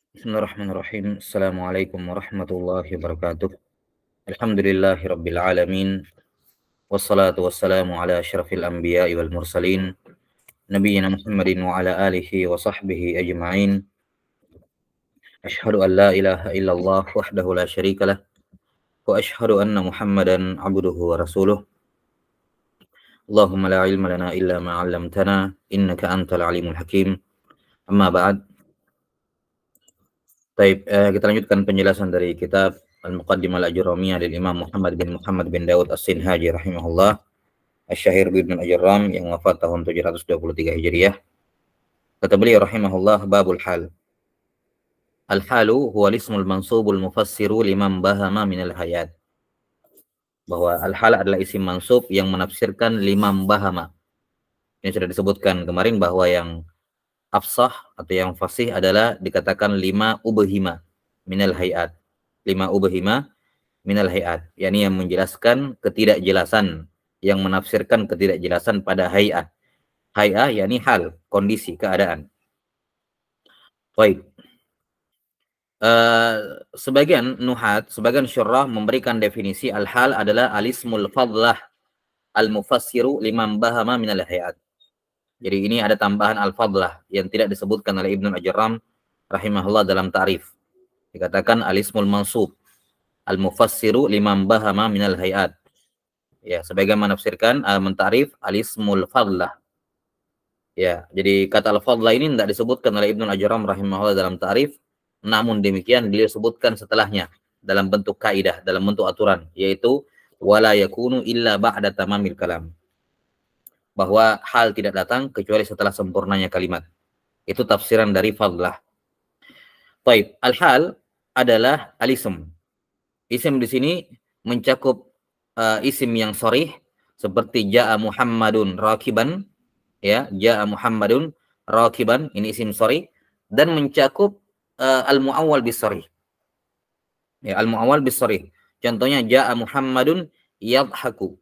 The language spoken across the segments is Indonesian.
Bismillahirrahmanirrahim. Assalamualaikum warahmatullahi wabarakatuh. Alhamdulillahi rabbil alamin. Wassalatu wassalamu ala asyrafil anbiya'i wal mursalin. Nabiyyina Muhammadin wa ala alihi wa sahbihi ajma'in. Ashhadu an la ilaha illallah wahdahu la syarikalah. Wa ashhadu anna Muhammadan abduhu wa rasuluh. Allahumma la ilma lana illa ma 'allamtana innaka antal alimul hakim. Amma ba'd. Baik, kita lanjutkan penjelasan dari kitab Al-Muqaddimah Al-Ajurramiyah dari Imam Muhammad bin Dawud As-Sinhaji rahimahullah, Asy-Syair bin Ajurram yang wafat tahun 723 Hijriah. Kata beliau rahimahullah, babul hal. Al-halu huwa ismul mansubul mufassiru liman bahama minal hayat. Bahwa al-hal adalah isim mansub yang menafsirkan liman bahama. Ini sudah disebutkan kemarin bahwa yang afsah atau yang fasih adalah dikatakan lima ubahima minal hayat. Lima ubahima minal hayat, yakni yang menjelaskan ketidakjelasan, yang menafsirkan ketidakjelasan pada hayat. Hayat yakni hal, kondisi, keadaan. Baik. Sebagian nuhat, sebagian syurrah memberikan definisi al-hal adalah alismul fadlah al-mufassiru liman bahama minal hayat. Jadi ini ada tambahan al-fadlah yang tidak disebutkan oleh Ibnu Ajurram rahimahullah dalam ta'rif. Dikatakan alismul mansub al-mufassiru liman bahama minal hayat. Ya, sebagian menafsirkan mentarif alismul fadlah. Ya, jadi kata al-fadlah ini tidak disebutkan oleh Ibnu Ajurram rahimahullah dalam ta'rif, namun demikian beliau sebutkan setelahnya dalam bentuk kaidah, dalam bentuk aturan, yaitu wala yakunu illa ba'da tamamil kalam. Bahwa hal tidak datang kecuali setelah sempurnanya kalimat. Itu tafsiran dari fadlah. Baik, al-hal adalah al-ism. Isim di sini mencakup isim yang sharih seperti jaa Muhammadun rakiban, ya, jaa Muhammadun rakiban, ini isim sharih, dan mencakup al-muawwal bis sharih. Ya, al-muawwal bis sharih. Contohnya jaa Muhammadun yadhaku.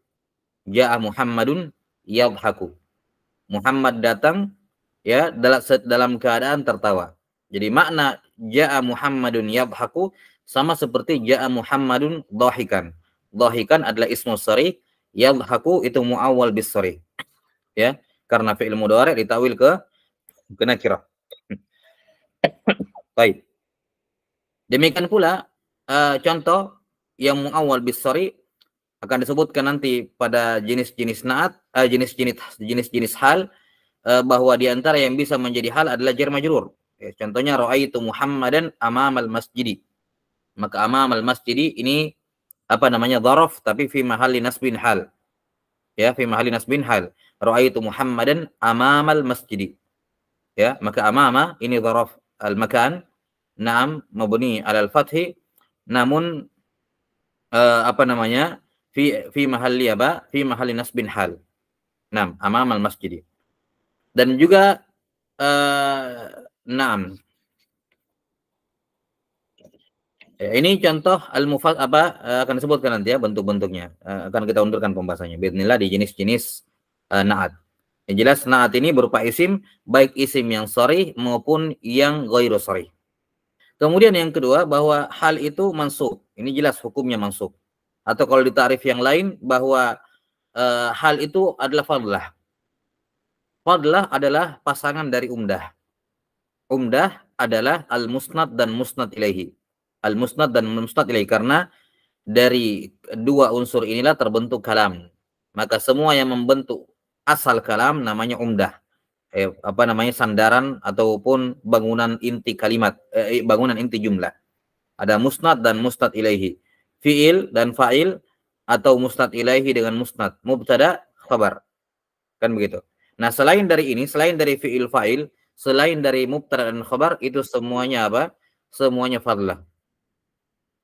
Jaa Muhammadun yadhaku. Muhammad datang ya dalam keadaan tertawa. Jadi makna jaa Muhammadun yadhaku sama seperti jaa Muhammadun dhahikan. Dhahikan adalah ismu sharih, yadhaku itu muawwal bis sharih. Ya, karena fi'il mudhari' ditawil ke nakirah. Baik. Demikian pula contoh yang muawwal bis sharih akan disebutkan nanti pada jenis-jenis naat, jenis-jenis hal, bahwa di antara yang bisa menjadi hal adalah jar majrur. Ya, contohnya ra'aitu Muhammadan amamal masjidi. Maka amamal masjidi ini apa namanya, dzaraf tapi fi mahalli nasbin hal. Ya, fi mahalli nasbin hal. Ra'aitu Muhammadan amamal masjidi. Ya, maka amama ini dzaraf al-makan, na'am mabni 'alal fathi, namun apa namanya? Fi mahalli apa? Fi mahalli nasbin hal. Naam, amamal masjidi. Dan juga naam. Ya, ini contoh al-mufas apa akan disebutkan nanti ya bentuk-bentuknya. Akan kita unturkan pembahasannya bismillah di jenis-jenis naat. Yang jelas naat ini berupa isim, baik isim yang sharih maupun yang ghairu sharih. Kemudian yang kedua bahwa hal itu mansub. Ini jelas hukumnya mansub. Atau kalau di ta'rif yang lain bahwa hal itu adalah fadlah. Fadlah adalah pasangan dari umdah. Umdah adalah al-musnad dan musnad ilaihi. Al-musnad dan musnad ilaihi, karena dari dua unsur inilah terbentuk kalam. Maka semua yang membentuk asal kalam namanya umdah. Apa namanya, sandaran ataupun bangunan inti kalimat, bangunan inti jumlah. Ada musnad dan musnad ilaihi. Fi'il dan fa'il, atau musnad ilaihi dengan musnad, mubtada, khabar. Kan begitu. Nah, selain dari ini, selain dari fi'il fa'il, selain dari mubtada dan khabar, itu semuanya apa? Semuanya fadlah.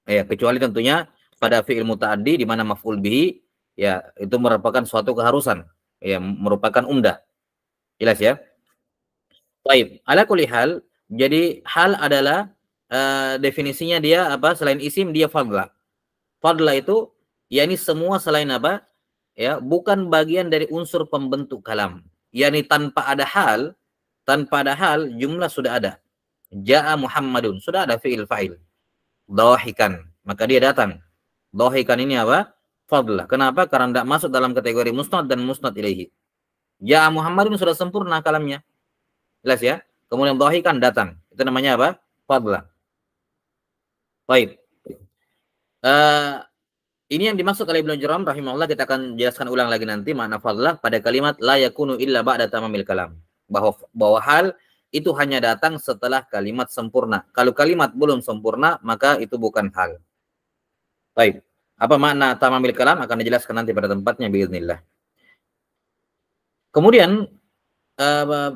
Ya, kecuali tentunya pada fi'il muta'addi di mana maf'ul bihi ya itu merupakan suatu keharusan, ya merupakan umdah. Jelas ya? Baik, ala kulli hal, jadi hal adalah definisinya dia apa? Selain isim dia fadlah. Fadlah itu yakni semua selain apa? Ya, bukan bagian dari unsur pembentuk kalam. Yakni tanpa ada hal jumlah sudah ada. Ja'a Muhammadun, sudah ada fi'il fa'il. Dhahikan, maka dia datang. Dhahikan ini apa? Fadlah. Kenapa? Karena tidak masuk dalam kategori musnad dan musnad ilaihi. Ja'a Muhammadun sudah sempurna kalamnya. Jelas ya? Kemudian dhahikan datang. Itu namanya apa? Fadlah. Baik. Ini yang dimaksud oleh Ibnu Jaram rahimahullah, kita akan jelaskan ulang lagi nanti makna fadlah pada kalimat la yakunu illa ba'da tamamil kalam. Bahwa hal itu hanya datang setelah kalimat sempurna. Kalau kalimat belum sempurna, maka itu bukan hal. Baik. Apa makna tamamil kalam akan dijelaskan nanti pada tempatnya biiznillah. Kemudian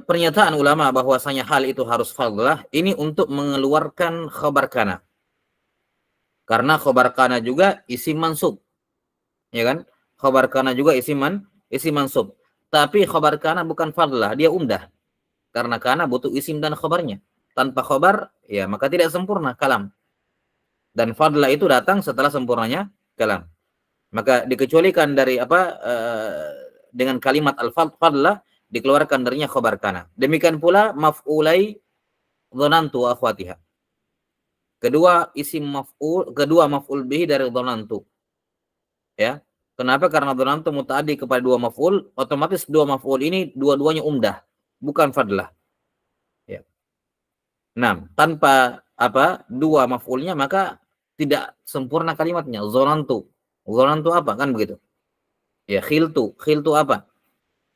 pernyataan ulama bahwasanya hal itu harus fadlah ini untuk mengeluarkan khabar kana. Karena khobar kana juga isim mansub. Ya kan? Khobar kana juga isim mansub. Tapi khobar kana bukan fadlah, dia umdah. Karena kana butuh isim dan khobarnya. Tanpa khobar, ya maka tidak sempurna kalam. Dan fadlah itu datang setelah sempurnanya kalam. Maka dikecualikan dari dengan kalimat al-fadlah dikeluarkan darinya khobar kana. Demikian pula maf'ulai dhanantu wa akhwatiha. Kedua maf'ul bihi dari dhanantu. Ya. Kenapa? Karena dhanantu muta'addi kepada dua maf'ul, otomatis dua maf'ul ini dua-duanya umdah, bukan fadlah. Ya. Nah, tanpa dua maf'ulnya maka tidak sempurna kalimatnya. Dhanantu. Dhanantu apa? Kan begitu. Ya, khiltu apa?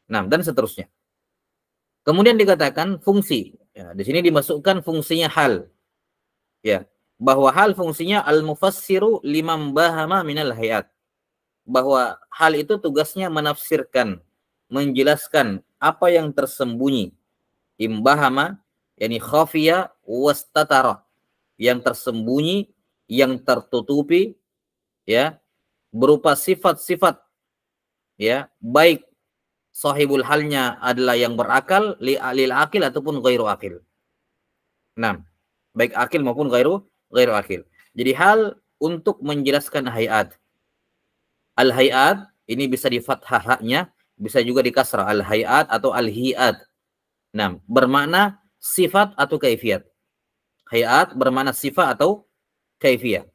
Nah, dan seterusnya. Kemudian dikatakan fungsi. Ya, di sini dimasukkan fungsinya hal. Ya, bahwa hal fungsinya al-mufassiru liman bahama minal hayat. Bahwa hal itu tugasnya menafsirkan, menjelaskan apa yang tersembunyi. Imbahama, yakni khafiya wastatara. Yang tersembunyi, yang tertutupi, ya, berupa sifat-sifat, ya, baik sahibul halnya adalah yang berakal, lil akil ataupun ghairu akil. Nah, baik akil maupun ghairu akil. Jadi hal untuk menjelaskan hayat. Al-hayat ini bisa di fathah haknya, bisa juga di kasrah al-hayat atau al-hiyat. Nah, bermakna sifat atau kaifiyat. Hayat bermakna sifat atau kaifiyat.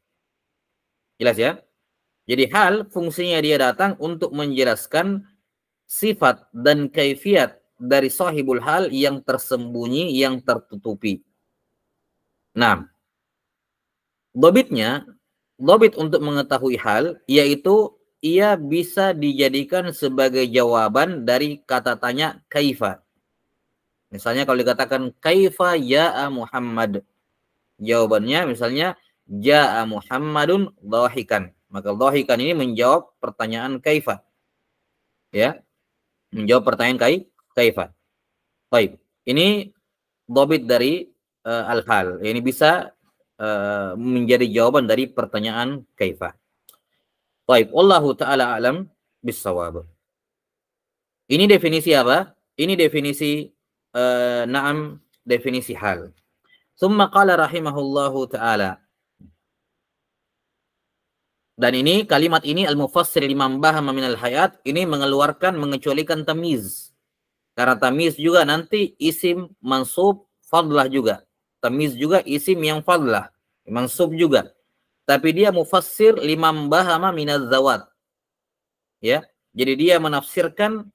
Jelas ya? Jadi hal fungsinya dia datang untuk menjelaskan sifat dan kaifiyat dari sahibul hal yang tersembunyi, yang tertutupi. Nah, dobit untuk mengetahui hal, yaitu ia bisa dijadikan sebagai jawaban dari kata tanya kaifa. Misalnya kalau dikatakan kaifa ya'a Muhammad, jawabannya misalnya ja'a Muhammadun dhahikan. Maka dhahikan ini menjawab pertanyaan kaifa. Ya, menjawab pertanyaan kaifa. Baik, ini dobit dari al-hal. Ini bisa menjadi jawaban dari pertanyaan kaifa. Baik, wallahu taala alam bissawab. Ini definisi apa? Ini definisi definisi hal. Tsumma qala rahimahullahu taala. Dan ini kalimat ini al-mufassir liman bahama minal hayat ini mengecualikan tamyiz. Karena tamyiz juga nanti isim mansub fadlah juga. Tamyiz juga isim yang fadlah, mansub juga. Tapi dia mufassir liman bahama minaz zawat. Ya. Jadi dia menafsirkan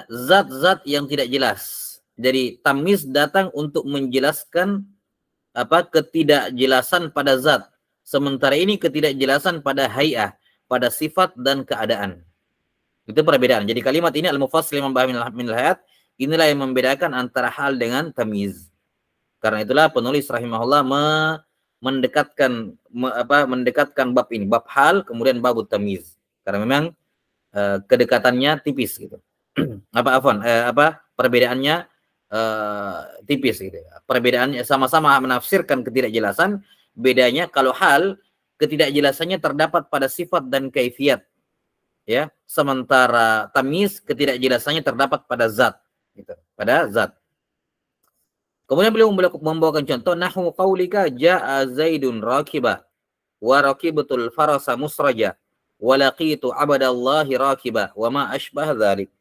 zat-zat yang tidak jelas. Jadi tamyiz datang untuk menjelaskan ketidakjelasan pada zat. Sementara ini ketidakjelasan pada hay'ah, pada sifat dan keadaan. Itu perbedaan. Jadi kalimat ini al-mufassir liman bahama minal hayat, inilah yang membedakan antara hal dengan tamyiz. Karena itulah penulis rahimahullah mendekatkan bab ini, bab hal kemudian bab tamyiz. Karena memang kedekatannya tipis gitu. Perbedaannya tipis gitu. Perbedaannya sama-sama menafsirkan ketidakjelasan, bedanya kalau hal ketidakjelasannya terdapat pada sifat dan kaifiyat. Ya, sementara tamyiz ketidakjelasannya terdapat pada zat gitu, pada zat. Kemudian beliau membawakan contoh nahwu qaulika jaa Zaidun rakiba wa rakibatul farasa musraja wa laqitu abadallahi rakiba wa ma asbah dzalik.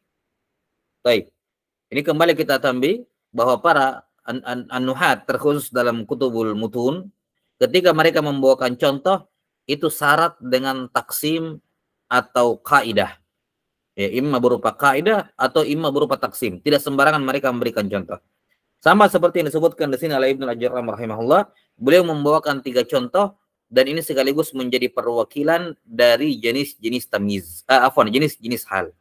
Baik. Ini kembali kita tambih bahwa para an-nuhat terkhusus dalam kutubul mutun, ketika mereka membawakan contoh itu syarat dengan taksim atau kaidah. Ya, imma berupa kaidah atau imma berupa taksim. Tidak sembarangan mereka memberikan contoh. Sama seperti yang disebutkan di sini oleh Ibnu Al-Jarram rahimahullah, beliau membawakan 3 contoh dan ini sekaligus menjadi perwakilan dari jenis-jenis tamyiz, jenis-jenis hal.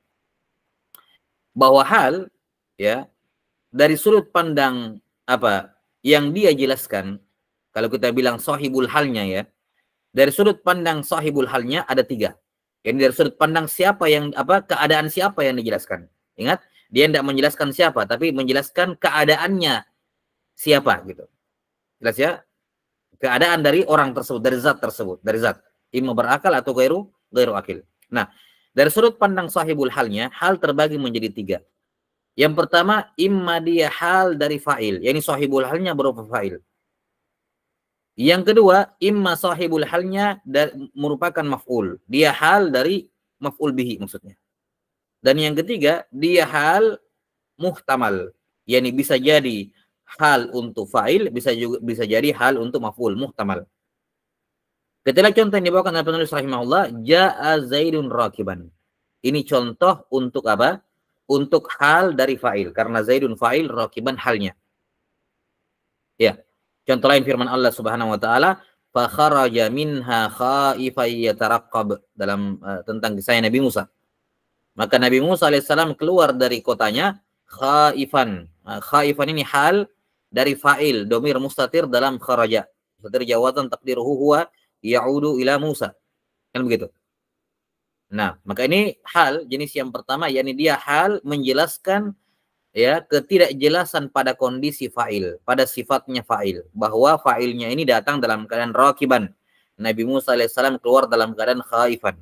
Bahwa hal ya dari sudut pandang apa yang dia jelaskan, kalau kita bilang sahibul halnya ya, dari sudut pandang sahibul halnya ada 3. Jadi dari sudut pandang siapa yang keadaan siapa yang dijelaskan. Ingat, dia tidak menjelaskan siapa, tapi menjelaskan keadaannya siapa gitu. Jelas ya? Keadaan dari orang tersebut, dari zat tersebut, dari zat. Imma berakal atau gairu akil. Nah, dari sudut pandang sahibul halnya, hal terbagi menjadi 3. Yang pertama, imma dia hal dari fa'il, yakni sahibul halnya berupa fa'il. Yang kedua, imma sahibul halnya merupakan maf'ul. Dia hal dari maf'ul bihi maksudnya. Dan yang ketiga, dia hal muhtamal, yakni bisa jadi hal untuk fa'il, bisa jadi hal untuk maf'ul, muhtamal. Ketika contoh yang dibawakan oleh penulis rahimahullah, ja'a Zaidun rakiban. Ini contoh untuk apa? Untuk hal dari fa'il, karena Zaidun fa'il, rakiban halnya. Ya. Contoh lain firman Allah Subhanahu wa taala, fa kharaja minha khaifan yataraqqab, dalam tentang kisah Nabi Musa. Maka Nabi Musa alaihissalam keluar dari kotanya khaifan. Khaifan ini hal dari fa'il, domir mustatir dalam kharaja. Mustatir jawazan taqdiruhu huwa ya'udu ila Musa. Kan begitu. Nah, maka ini hal jenis yang pertama, yakni dia hal menjelaskan ya ketidakjelasan pada kondisi fa'il, pada sifatnya fa'il, bahwa fa'ilnya ini datang dalam keadaan rakiban. Nabi Musa alaihissalam keluar dalam keadaan khaifan.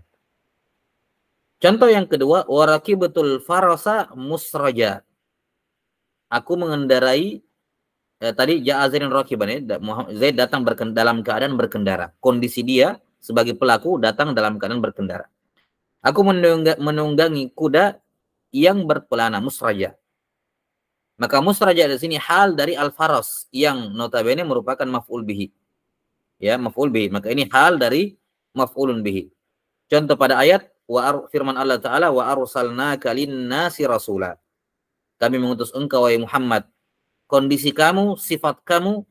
Contoh yang kedua, warakibatul farasa musraja. Aku mengendarai tadi ja'a Zaidun rakiban ya, Zaid datang dalam keadaan berkendara. Kondisi dia sebagai pelaku datang dalam keadaan berkendara. Aku menunggangi kuda yang berpelana, musraja. Maka musraja di sini hal dari al-faras yang notabene merupakan maf'ul bihi. Ya, maf'ul bihi. Maka ini hal dari maf'ulun bihi. Contoh pada ayat firman Allah Ta'ala, wa arsalnaka lin-nasi rasula. Kami mengutus engkau wahai Muhammad. Kondisi kamu, sifat kamu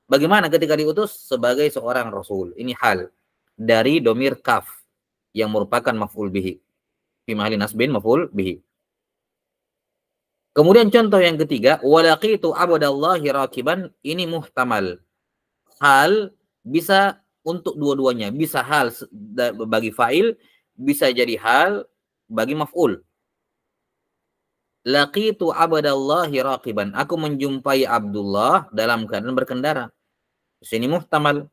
bagaimana ketika diutus? Sebagai seorang rasul. Ini hal dari domir kaf yang merupakan maf'ul bihi. Fi mahalli nasbin maf'ul bihi. Kemudian contoh yang ketiga, walaqitu abdallahi rakiban, ini muhtamal. Hal bisa untuk dua-duanya, bisa hal bagi fa'il, bisa jadi hal bagi maf'ul. Laqitu abdallahi rakiban, aku menjumpai Abdullah dalam keadaan berkendara. Di sini muhtamal.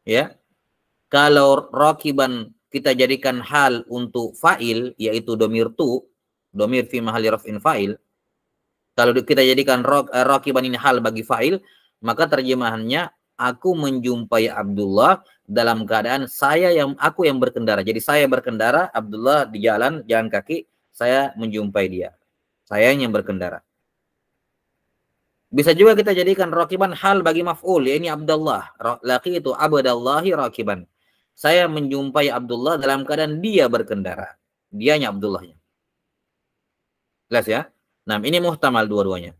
Ya. Kalau rakiban kita jadikan hal untuk fa'il, yaitu domir tu, domir fi mahalli raf'in fa'il. Kalau kita jadikan rakiban ini hal bagi fa'il, maka terjemahannya aku menjumpai Abdullah dalam keadaan aku yang berkendara. Jadi saya berkendara, Abdullah di jalan kaki, saya menjumpai dia. Saya yang berkendara. Bisa juga kita jadikan rakiban hal bagi maf'ul, yakni Abdullah. Laqitu abdallahi rakiban. Saya menjumpai Abdullah dalam keadaan dia berkendara. Dianya Abdullahnya. Jelas ya? Nah, ini muhtamal dua-duanya.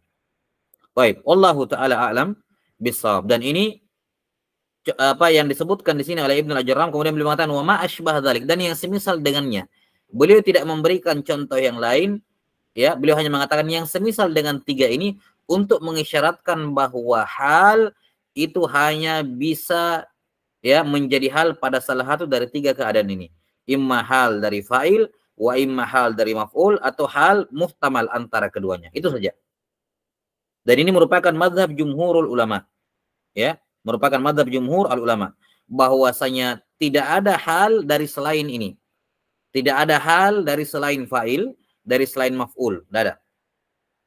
Baik, Wallahu taala a'lam bissawab. Dan ini apa yang disebutkan di sini oleh Ibnu Al-Jarram, kemudian beliau mengatakan wa ma asbah dzalik, dan yang semisal dengannya. Beliau tidak memberikan contoh yang lain, ya, beliau hanya mengatakan yang semisal dengan tiga ini untuk mengisyaratkan bahwa hal itu hanya bisa ya menjadi hal pada salah satu dari tiga keadaan ini. Imma hal dari fa'il, wa imma hal dari maf'ul, atau hal muhtamal antara keduanya. Itu saja. Dan ini merupakan mazhab jumhurul ulama. Ya, merupakan mazhab jumhur al-ulama, bahwasanya tidak ada hal dari selain ini. Tidak ada hal dari selain fa'il, dari selain maf'ul. Tidak ada.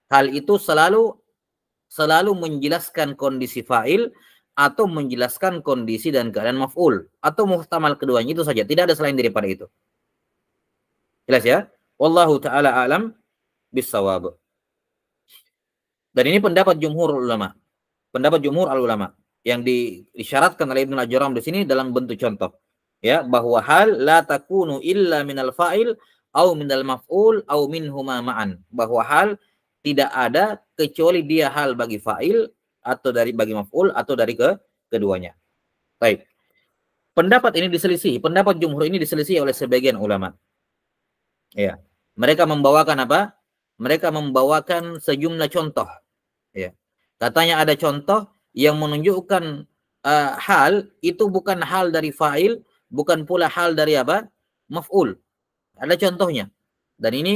Hal itu selalu menjelaskan kondisi fa'il atau menjelaskan kondisi dan keadaan maf'ul atau muhtamal keduanya, itu saja. Tidak ada selain daripada itu. Jelas ya? Wallahu taala alam bissawab. Dan ini pendapat jumhur ulama. Pendapat jumhur al-ulama yang disyaratkan oleh Ibnu Al-Ajram di sini dalam bentuk contoh. Ya, bahwa hal la takunu illa minal fa'il au minal maf'ul au minhuma ma'an. Bahwa hal tidak ada kecuali dia hal bagi fa'il atau dari bagi maf'ul atau dari keduanya. Baik. Pendapat ini diselisih, pendapat jumhur ini diselisih oleh sebagian ulama. Ya. Mereka membawakan apa? Mereka membawakan sejumlah contoh. Ya. Katanya ada contoh yang menunjukkan hal itu bukan hal dari fa'il, bukan pula hal dari apa? Maf'ul. Ada contohnya. Dan ini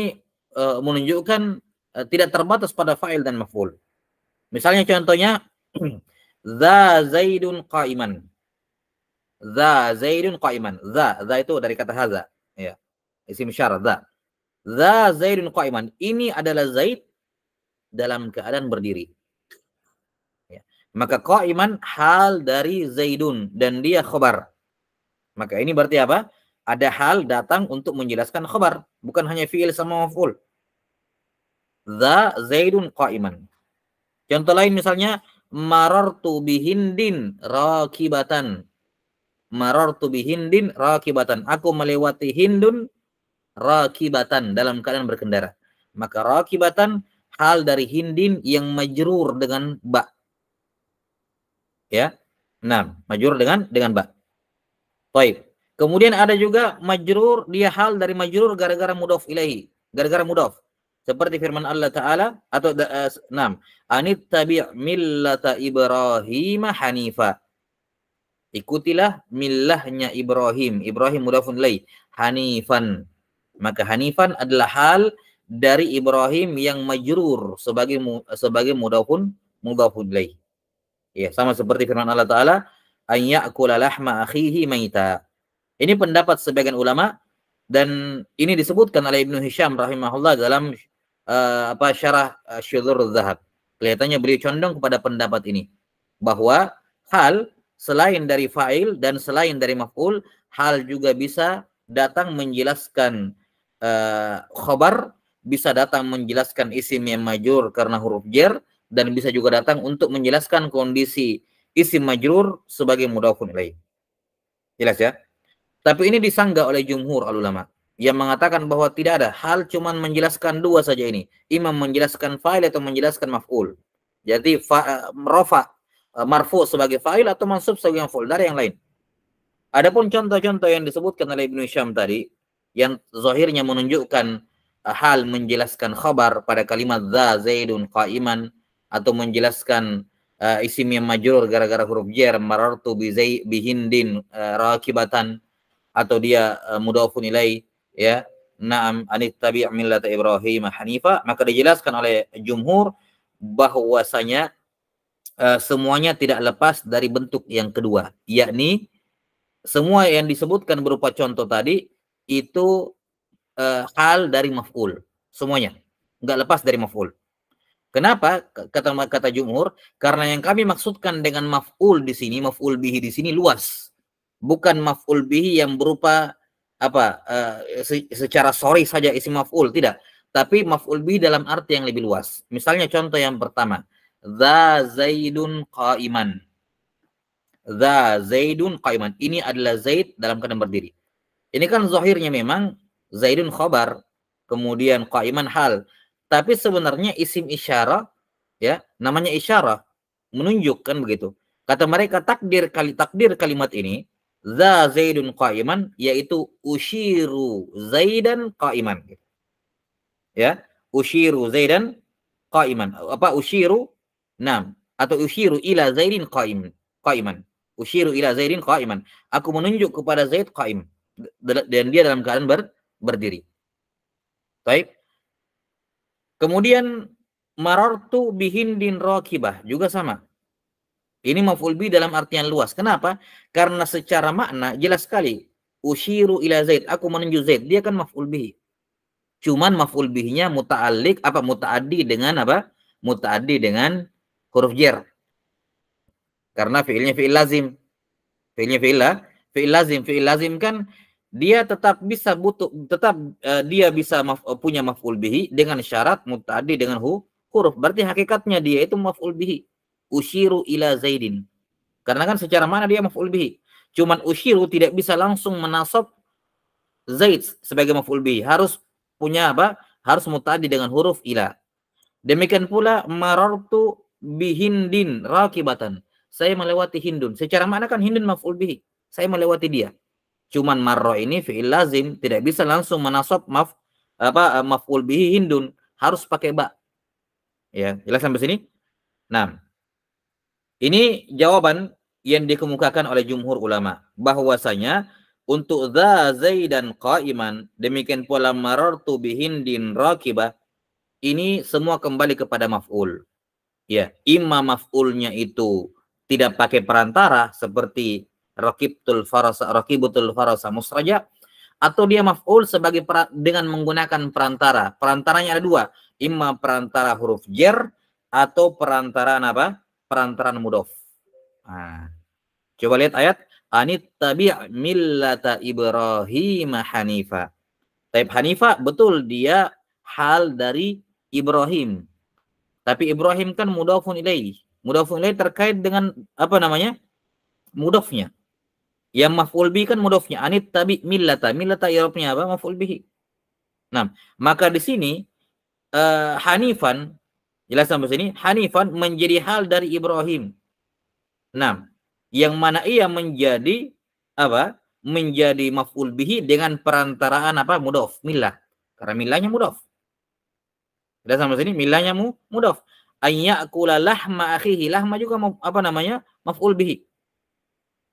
menunjukkan tidak terbatas pada fa'il dan maf'ul. Misalnya contohnya za zaidun qa'iman. Za zaidun qa'iman. Za itu dari kata haza. Ya. Isim syarat za. Za zaidun qa'iman. Ini adalah Zaid dalam keadaan berdiri. Ya. Maka qa'iman hal dari Zaidun dan dia khabar. Maka ini berarti apa? Ada hal datang untuk menjelaskan khabar, bukan hanya fi'il sama maf'ul. Za Zaidun qa'iman. Contoh lain misalnya marartu bihindin rakibatan. Marartu bihindin rakibatan. Aku melewati Hindun rakibatan dalam keadaan berkendara. Maka rakibatan hal dari Hindin yang majrur dengan ba. Ya. Nah, majrur dengan ba. Baik. Kemudian ada juga majrur, dia hal dari majrur gara-gara mudhaf ilaihi, gara-gara mudhaf. Seperti firman Allah Ta'ala atau anittabi' millata Ibrahim hanifa. Ikutilah millahnya Ibrahim. Ibrahim mudhafun ilaih, hanifan. Maka hanifan adalah hal dari Ibrahim yang majrur sebagai mudhafun ilaih. Ya, sama seperti firman Allah Ta'ala, an ya'kula lahma akhihi maita. Ini pendapat sebagian ulama dan ini disebutkan oleh Ibnu Hisham rahimahullah dalam syarah Syudzuruz Zahab. Kelihatannya beliau condong kepada pendapat ini bahwa hal selain dari fa'il dan selain dari maf'ul, hal juga bisa datang menjelaskan khabar, bisa datang menjelaskan isim yang majrur karena huruf jar, dan bisa juga datang untuk menjelaskan kondisi isim majrur sebagai mudhafun ilaih. Jelas ya? Tapi ini disanggah oleh jumhur al-ulama yang mengatakan bahwa tidak ada hal cuman menjelaskan dua saja ini. Imam menjelaskan fa'il atau menjelaskan maf'ul. Jadi marfu sebagai fa'il atau mansub sebagai maf'ul, dari yang lain. Adapun contoh-contoh yang disebutkan oleh Ibnu Hisham tadi yang zahirnya menunjukkan hal menjelaskan khabar pada kalimat za zaidun qa'iman atau menjelaskan isim yang majrur gara-gara huruf jar, marartu bi hindin rakibatan, atau dia mudhafun ilaih, ya, na'am anittabi' millata Ibrahim hanifa, maka dijelaskan oleh jumhur bahwasanya semuanya tidak lepas dari bentuk yang kedua, yakni semua yang disebutkan berupa contoh tadi itu hal dari maf'ul, semuanya nggak lepas dari maf'ul. Kenapa? Kata jumhur, karena yang kami maksudkan dengan maf'ul di sini, maf'ul bihi di sini luas. Bukan maf'ul bihi yang berupa secara sorry saja isim maf'ul, tidak. Tapi maf'ul bihi dalam arti yang lebih luas. Misalnya contoh yang pertama, za zaidun qa'iman. Za zaidun qa'iman. Ini adalah Zaid dalam keadaan berdiri. Ini kan zahirnya memang zaidun khabar, kemudian qa'iman hal. Tapi sebenarnya isim isyarah, ya, namanya isyarah, menunjukkan begitu. Kata mereka takdir kalimat ini, za zaidun qa'iman, yaitu ushiru zaidan qa'iman. Ya, ushiru zaidan qa'iman. Apa ushiru? Nam, atau ushiru ila zaidin qa'iman. Ushiru ila zaidin qa'iman. Aku menunjuk kepada Zaid qa'im, dan dia dalam keadaan berdiri. Baik. Kemudian marartu bihindin rakibah juga sama. Ini maf'ul bi dalam artian luas. Kenapa? Karena secara makna jelas sekali. Ushiru ila Zaid, aku menunjuk Zaid. Dia kan maf'ul bihi. Cuman maf'ul bihinya muta'addi dengan apa? Muta'addi dengan huruf jar. Karena fi'ilnya fi'il lazim. Fi'ilnya fi'il lazim. Fi'il lazim kan dia tetap bisa punya maf'ul bihi dengan syarat muta'addi dengan huruf. Berarti hakikatnya dia itu maf'ul bihi. Usyiru ila Zaidin. Karena kan secara mana dia maf'ul bihi. Cuman usyiru tidak bisa langsung menasab Zaid sebagai maf'ul bihi. Harus punya apa? Harus muta'addi dengan huruf ila. Demikian pula marartu bihindin rakibatan. Saya melewati Hindun. Secara mana kan Hindun maf'ul bihi. Saya melewati dia. Cuman marra ini fi'il lazim, tidak bisa langsung menasab maf'ul bihi Hindun, harus pakai ba. Ya, jelas sampai sini? Nah, ini jawaban yang dikemukakan oleh jumhur ulama bahwasanya untuk dza zaidan qa'iman, demikian pula marartu bihindin rakibah, ini semua kembali kepada maf'ul. Ya, imma maf'ulnya itu tidak pakai perantara seperti rakibutul farasa musraja, atau dia maf'ul sebagai dengan menggunakan perantara. Perantaranya ada dua, imma perantara huruf jar atau perantaraan apa? Perantaraan mudhof. Nah, coba lihat ayat anit tabi' millata Ibrahim hanifa. Taib hanifa betul dia hal dari Ibrahim. Tapi Ibrahim kan mudhafun ilaih. Mudhafun ilaih terkait dengan apa namanya? Mudhafnya. Yang maf'ul bihi kan mudhafnya. Anit tabi millata. Millata i'rabnya apa? Maf'ul bihi. Nah, maka di sini hanifan, jelas sampai sini, hanifan menjadi hal dari Ibrahim. Nah, yang mana ia menjadi apa? Menjadi maf'ul bihi dengan perantaraan apa? Mudhaf, millah. Karena millahnya mudhaf. Sudah sampai sini millahnya mudhaf. Ayyakula lahma akhihi, lahma juga apa namanya? Maf'ul bihi.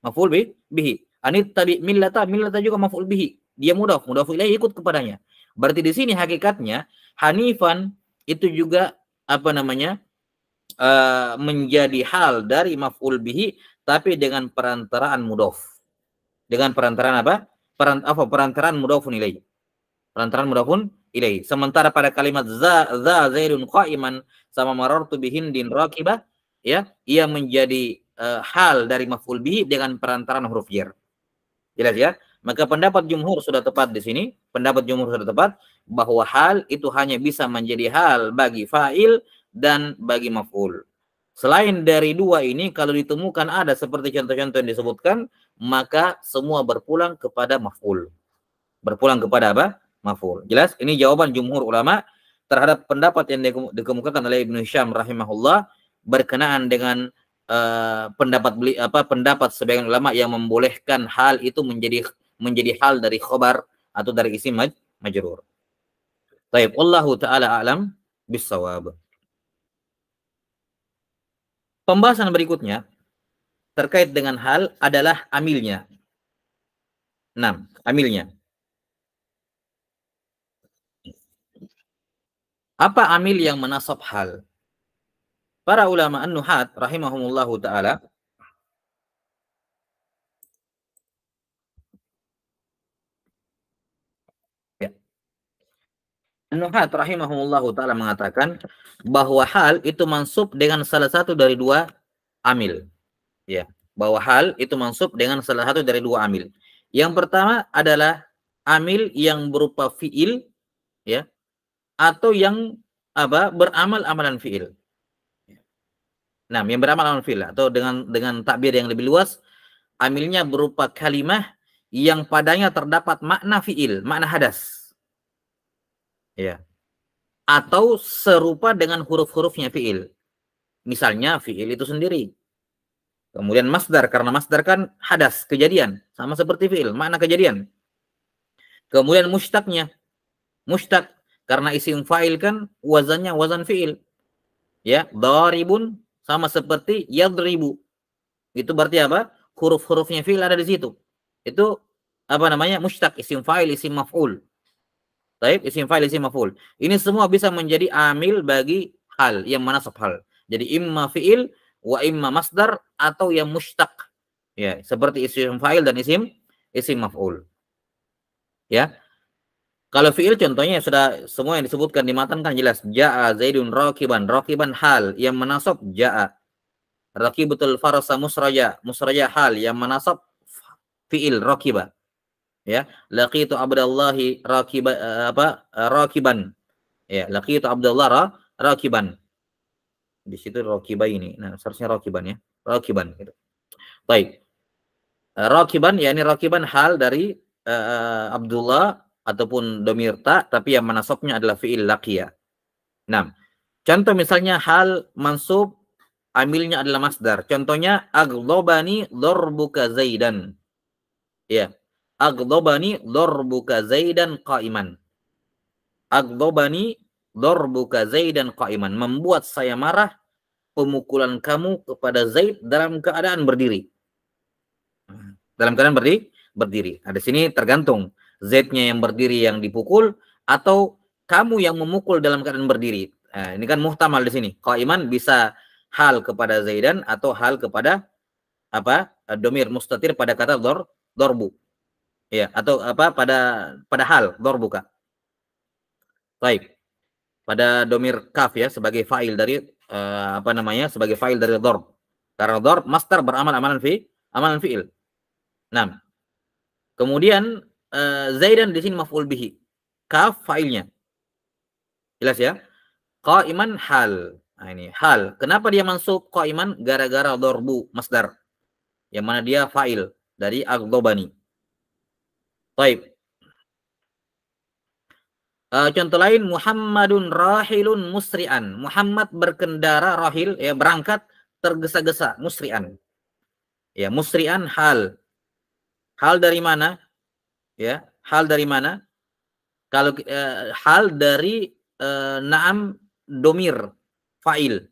Maf'ul bihi. Anit tabi millata, millata juga maf'ul bihi. Dia mudhaf, mudhaf ilaih ikut kepadanya. Berarti di sini hakikatnya hanifan itu juga apa namanya? Menjadi hal dari maf'ul bihi tapi dengan perantaraan mudhaf. Dengan perantaraan apa? Perantaraan mudhafun ilaih. Perantaraan mudhafun ilaih. Sementara pada kalimat za zaidun qa'iman sama marartu bihindin rakibah, ya, ia menjadi hal dari maf'ul bihi dengan perantaraan huruf jar. Jelas ya? Maka pendapat jumhur sudah tepat di sini. Pendapat jumhur sudah tepat bahwa hal itu hanya bisa menjadi hal bagi fa'il dan bagi maf'ul. Selain dari dua ini, kalau ditemukan ada seperti contoh-contoh yang disebutkan, maka semua berpulang kepada maf'ul. Berpulang kepada apa? Maf'ul. Jelas? Ini jawaban jumhur ulama terhadap pendapat yang dikemukakan oleh Ibnu Hisham rahimahullah berkenaan dengan pendapat sebagian ulama yang membolehkan hal itu menjadi hal dari khobar atau dari isim majrur. Baik, wallahu taala a'lam bissawab. Pembahasan berikutnya terkait dengan hal adalah amilnya. 6. Amilnya. Apa amil yang menasab hal? Para ulama an-nuhat rahimahumullahu ta'ala ya. An-nuhat rahimahumullahu ta'ala mengatakan bahwa hal itu mansub dengan salah satu dari dua amil. Ya, bahwa hal itu mansub dengan salah satu dari dua amil. Yang pertama adalah amil yang berupa fiil, ya, atau yang beramal amalan fiil. Nah, yang beramal amalan fiil atau dengan takbir yang lebih luas, amilnya berupa kalimah yang padanya terdapat makna fiil, makna hadas. Ya. Atau serupa dengan huruf-hurufnya fiil. Misalnya fiil itu sendiri. Kemudian masdar, karena masdar kan hadas, kejadian, sama seperti fiil, makna kejadian. Kemudian mushtaqnya, mushtaq karena isim fa'il kan wazannya wazan fiil. Ya, daribun sama seperti yadribu. Itu berarti apa? Huruf-hurufnya fiil ada di situ. Itu apa namanya? Mushtaq, isim fa'il, isim maf'ul. Baik, isim fa'il, isim maf'ul. Ini semua bisa menjadi amil bagi hal yang menasab hal. Jadi imma fiil wa imma masdar atau yang mushtaq. Ya, seperti isim fa'il dan isim maf'ul. Ya. Kalau fiil contohnya sudah semua yang disebutkan di matan kan jelas. Ja'a Zaidun rakiban, rakiban hal yang menasab ja'a. Rakibatul farasa musraja, musraja hal yang menasab fiil rakiba. Ya, laqitu Abdallahi rakiban. Ya, laqitu Abdullah rakiban. Di situ rokiba ini. Nah, seharusnya rokiban ya. Rokiban gitu. Baik. Rokiban ya ini rokiban hal dari Abdullah ataupun domir ta, tapi yang menasabnya adalah fi'il laqiya. Nah, contoh misalnya hal mansub amilnya adalah masdar. Contohnya aghdabani darbuka zaidan. Ya. Aghdabani darbuka zaidan qa'iman. Aghdabani darbuka zaidan qa'iman. Membuat saya marah pemukulan kamu kepada Zaid dalam keadaan berdiri. Dalam keadaan berdiri. Nah, di sini tergantung Z-nya yang berdiri yang dipukul atau kamu yang memukul dalam keadaan berdiri. Nah, ini kan muhtamal di sini. Qa'iman bisa hal kepada Zaidan atau hal kepada apa? Domir mustatir pada kata dorbu. Ya, atau apa pada hal dorbuka. Baik. Pada domir kaf ya sebagai fa'il dari sebagai fa'il dari dorb. Karena dorb masdar beramal amalan fi'il. Nah, kemudian Zaidan di sini maf'ul bihi. Kaf fa'ilnya. Jelas ya? Qa'iman hal. Nah, ini hal. Kenapa dia mansub qa'iman? Gara-gara dorbu masdar. Yang mana dia fa'il dari aghdabani. Baik. Contoh lain Muhammadun rahilun musri'an. Muhammad berkendara rahil ya berangkat tergesa-gesa musri'an. Ya, musri'an hal. Hal dari mana? Ya, hal dari mana? Kalau hal dari na'am domir fa'il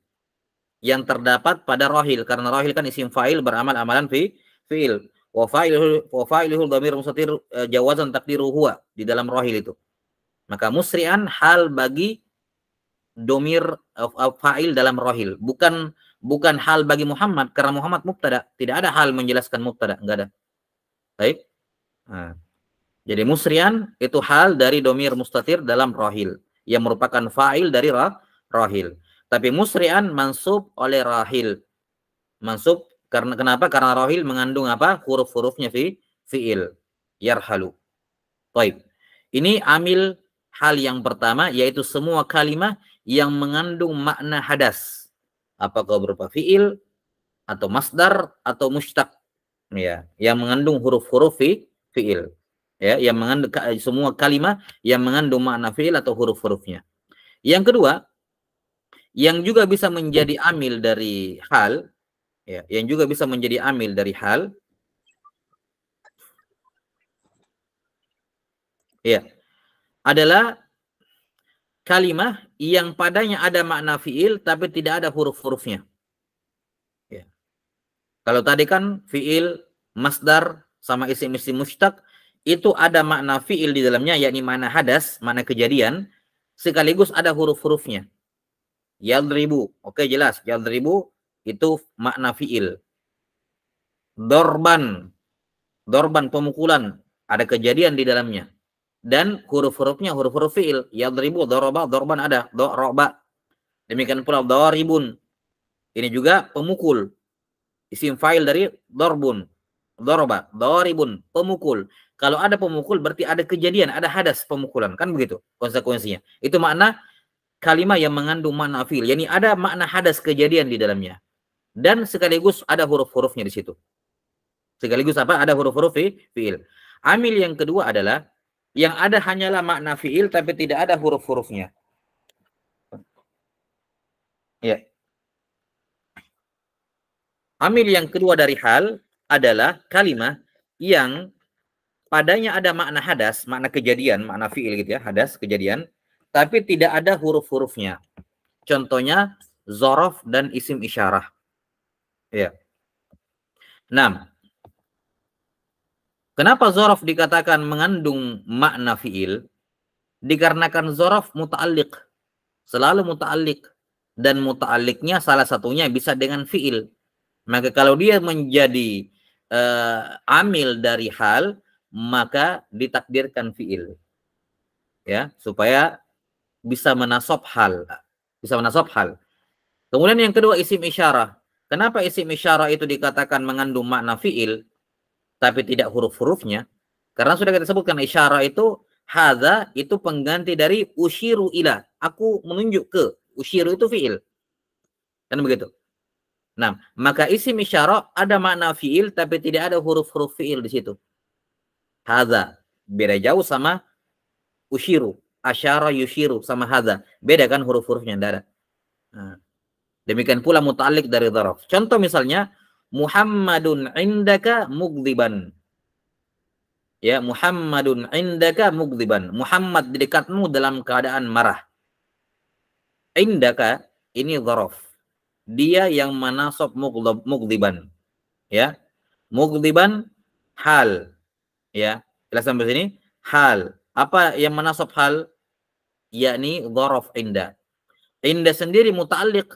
yang terdapat pada rahil karena rahil kan isim fa'il beramal amalan fi'il. Wa fa'iluhu dhamir mustatir jawazan taqdiru huwa di dalam rahil itu. Maka musri'an hal bagi domir fa'il dalam rahil, bukan hal bagi Muhammad karena Muhammad mubtada, tidak ada hal menjelaskan mubtada, enggak ada. Baik. Nah, jadi musri'an itu hal dari domir mustatir dalam rahil yang merupakan fa'il dari rahil. Tapi musri'an mansub oleh rahil. Mansub karena kenapa? Karena rahil mengandung apa? Huruf-hurufnya fi'il. Yarhalu. Baik. Ini amil hal yang pertama yaitu semua kalimat yang mengandung makna hadas. Apakah berupa fi'il atau masdar atau mushtaq. Ya, yang mengandung huruf-huruf fi'il. Ya, yang mengandung semua kalimat yang mengandung makna fi'il atau huruf-hurufnya. Yang kedua, yang juga bisa menjadi amil dari hal, ya, yang juga bisa menjadi amil dari hal, ya, adalah kalimat yang padanya ada makna fi'il tapi tidak ada huruf-hurufnya. Ya. Kalau tadi kan fi'il, masdar sama isim-isim mushtaq itu ada makna fi'il di dalamnya yakni makna hadas, makna kejadian sekaligus ada huruf-hurufnya. Yadribu, oke jelas, yadribu itu makna fi'il. Dorban pemukulan, ada kejadian di dalamnya. Dan huruf-hurufnya huruf-huruf fi'il. Yadribu, doroba, dorban ada, doroba. Demikian pula doribun. Ini juga pemukul. Isim fa'il dari dorbun. Doroba, doribun, pemukul. Kalau ada pemukul berarti ada kejadian, ada hadas pemukulan. Kan begitu konsekuensinya. Itu makna kalimat yang mengandung makna fi'il. Yani ada makna hadas kejadian di dalamnya. Dan sekaligus ada huruf-hurufnya di situ. Sekaligus apa? Ada huruf-huruf fi'il. Amil yang kedua adalah yang ada hanyalah makna fi'il tapi tidak ada huruf-hurufnya. Ya. Amil yang kedua dari hal adalah kalimat yang padanya ada makna hadas, makna kejadian, makna fi'il gitu ya, hadas, kejadian, tapi tidak ada huruf-hurufnya. Contohnya zorof dan isim isyarah. Ya. 6. Kenapa zorof dikatakan mengandung makna fi'il? Dikarenakan zorof muta'alliq. Selalu muta'alliq. Dan muta'alliqnya salah satunya bisa dengan fi'il. Maka kalau dia menjadi amil dari hal, maka ditakdirkan fi'il. Ya, supaya bisa menasab hal. Bisa menasab hal. Kemudian yang kedua isim isyarah. Kenapa isim isyarah itu dikatakan mengandung makna fi'il tapi tidak huruf-hurufnya? Karena sudah kita sebutkan isyarah itu hadza itu pengganti dari usyiru ila. Aku menunjuk ke. Usyiru itu fi'il. Kan begitu. Nah, maka isim isyarah ada makna fiil tapi tidak ada huruf-huruf fiil di situ. Hadza beda jauh sama usyiru, asyara yusyiru sama hadza. Beda kan huruf-hurufnya tidak ada. Nah, demikian pula muta'alliq dari dzaraf. Contoh misalnya Muhammadun indaka mugdziban. Ya, Muhammadun indaka mugdziban. Muhammad di dekatmu dalam keadaan marah. Indaka ini dzaraf. Dia yang menasab mugdziban. Ya. Mugdziban hal. Ya. Jelas sampai sini? Hal. Apa yang menasab hal? Yakni dzaraf inda. Inda sendiri muta'alliq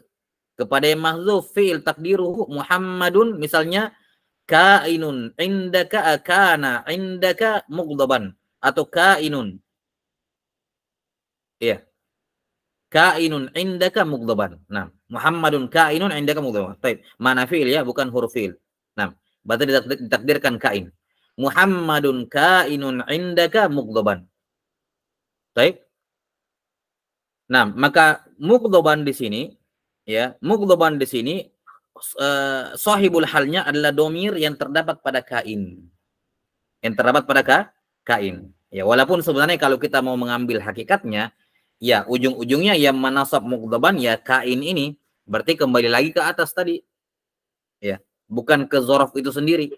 kepada yang mahdzuf fi'il takdiruhu Muhammadun misalnya kainun indaka akana indaka mughdaban atau kainun. Iya. Kainun indaka mughdaban. Nah, Muhammadun kainun indaka mughdaban. Baik, mana fi'il ya, bukan huruf fi'il. Nah, berarti ditakdirkan kain. Muhammadun kainun indaka mughdaban. Baik. Nah, maka mughdaban di sini ya, mughdaban di sini sahibul halnya adalah domir yang terdapat pada kain. Yang terdapat pada kain. Ya, walaupun sebenarnya kalau kita mau mengambil hakikatnya, ya ujung-ujungnya yang menasab mughdaban ya kain ini, berarti kembali lagi ke atas tadi. Ya, bukan ke dzaraf itu sendiri.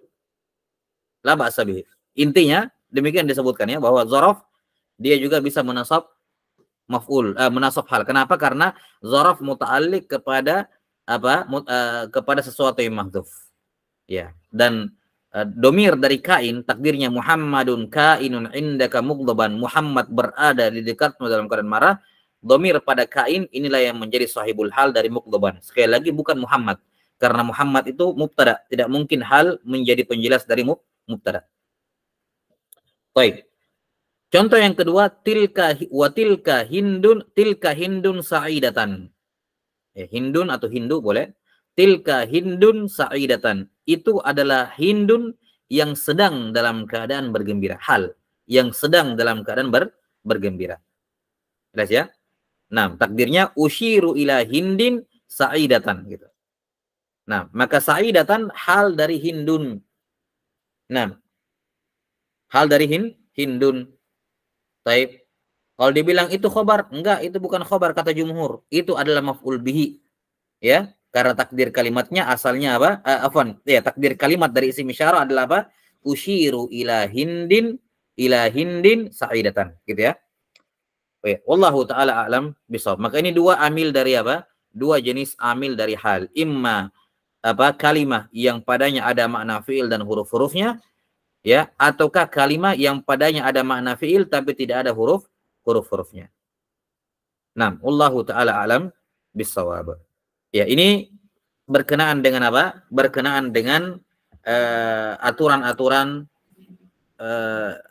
La ba'sa bihi. Intinya demikian disebutkan ya bahwa dzaraf dia juga bisa menasab maf'ul, menasab hal. Kenapa? Karena dzaraf muta'alliq kepada apa? Kepada sesuatu yang mahdzuf. Ya, dan domir dari kain takdirnya Muhammadun kainun indaka mughdaban. Muhammad berada di dekatmu dalam keadaan marah. Domir pada kain inilah yang menjadi sahibul hal dari mughdaban. Sekali lagi bukan Muhammad. Karena Muhammad itu mubtada, tidak mungkin hal menjadi penjelas dari mubtada. Baik. Contoh yang kedua, tilka hindun sa'idatan. Ya, hindun atau hindu boleh. Tilka hindun sa'idatan. Itu adalah hindun yang sedang dalam keadaan bergembira. Hal yang sedang dalam keadaan bergembira. Jelas ya? Nah, takdirnya usyiru ila hindin sa'idatan gitu. Nah, maka sa'idatan hal dari hindun. Nah, hal dari hindun. Taib. Kalau dibilang itu khobar, enggak, itu bukan khobar kata jumhur. Itu adalah maf'ul bihi. Ya, karena takdir kalimatnya asalnya apa? Ya, takdir kalimat dari isim isyarah adalah apa? Usyiru ila hindin sa'idatan, gitu ya. Oke, wallahu taala a'lam bishawab. Maka ini dua amil dari apa? Dua jenis amil dari hal. Imma apa? Kalimah yang padanya ada makna fi'il dan huruf-hurufnya, ya, ataukah kalimat yang padanya ada makna fi'il tapi tidak ada huruf-hurufnya. Nah, wallahu taala a'lam bishawab. Ya, ini berkenaan dengan apa? Berkenaan dengan aturan-aturan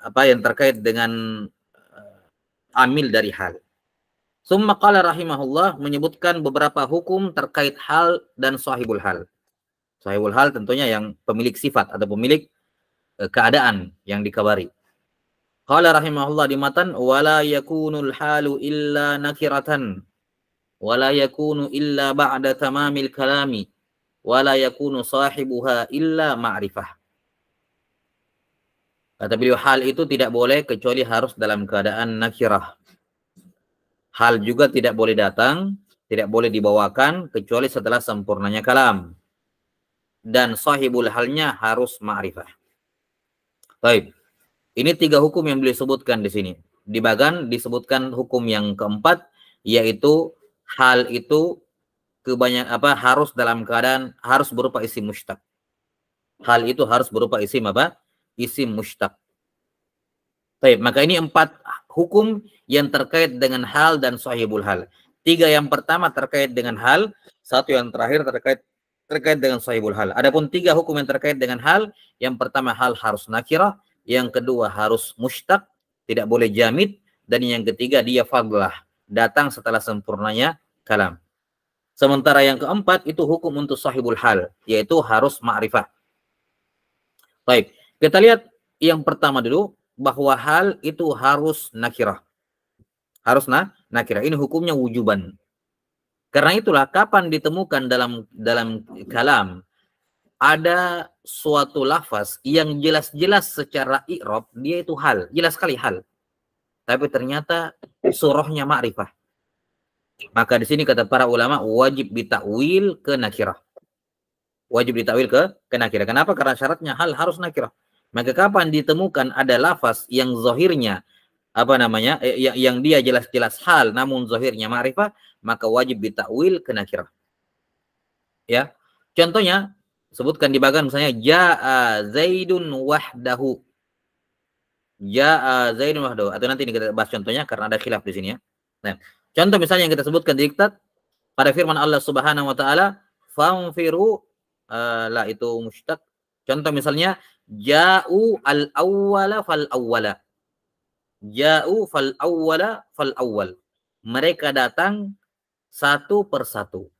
apa yang terkait dengan amil dari hal. Summa qala rahimahullah menyebutkan beberapa hukum terkait hal dan sahibul hal. Sahibul hal tentunya yang pemilik sifat atau pemilik keadaan yang dikabari. Qala rahimahullah di matan wala yakunul halu illa nakiratan wala yakunu illa ba'da tamamil kalami wala yakunu sahibuha illa ma'rifah. Kata beliau hal itu tidak boleh kecuali harus dalam keadaan nakirah. Hal juga tidak boleh datang, tidak boleh dibawakan kecuali setelah sempurnanya kalam. Dan sahibul halnya harus ma'rifah. Baik. Ini tiga hukum yang beliau sebutkan di sini. Di bagan disebutkan hukum yang keempat, yaitu hal itu harus dalam keadaan harus berupa isim mushtaq. Hal itu harus berupa isim apa? Isim mushtaq. Baik, maka ini 4 hukum yang terkait dengan hal dan sahibul hal. 3 yang pertama terkait dengan hal, 1 yang terakhir terkait dengan sahibul hal. Adapun 3 hukum yang terkait dengan hal, yang pertama hal harus nakirah, yang kedua harus mushtaq, tidak boleh jamid, dan yang ketiga dia fadlah, datang setelah sempurnanya kalam. Sementara yang keempat itu hukum untuk sahibul hal, yaitu harus ma'rifah. Baik, kita lihat yang pertama dulu, bahwa hal itu harus nakirah. Harus nakirah. Ini hukumnya wujuban. Karena itulah kapan ditemukan dalam kalam ada suatu lafaz yang jelas-jelas secara i'rab dia itu hal, jelas sekali hal. Tapi ternyata surahnya ma'rifah. Maka di sini kata para ulama wajib ditakwil ke nakirah. Wajib ditakwil ke nakirah. Kenapa? Karena syaratnya hal harus nakirah. Maka kapan ditemukan ada lafaz yang zahirnya yang dia jelas-jelas hal namun zahirnya ma'rifah, maka wajib ditakwil ke nakirah. Ya. Contohnya sebutkan di bagian misalnya jaa Zaidun wahdahu. Jaa Zaidun wahdahu. Atau nanti kita bahas contohnya karena ada khilaf di sini ya. Nah, contoh misalnya yang kita sebutkan di diktat pada firman Allah Subhanahu wa taala, "Fanfiru" la itu mushtaq. Contoh misalnya ja'u al-awwala fal-awwala. Ja'u fal-awwala fal-awwal. Mereka datang satu persatu.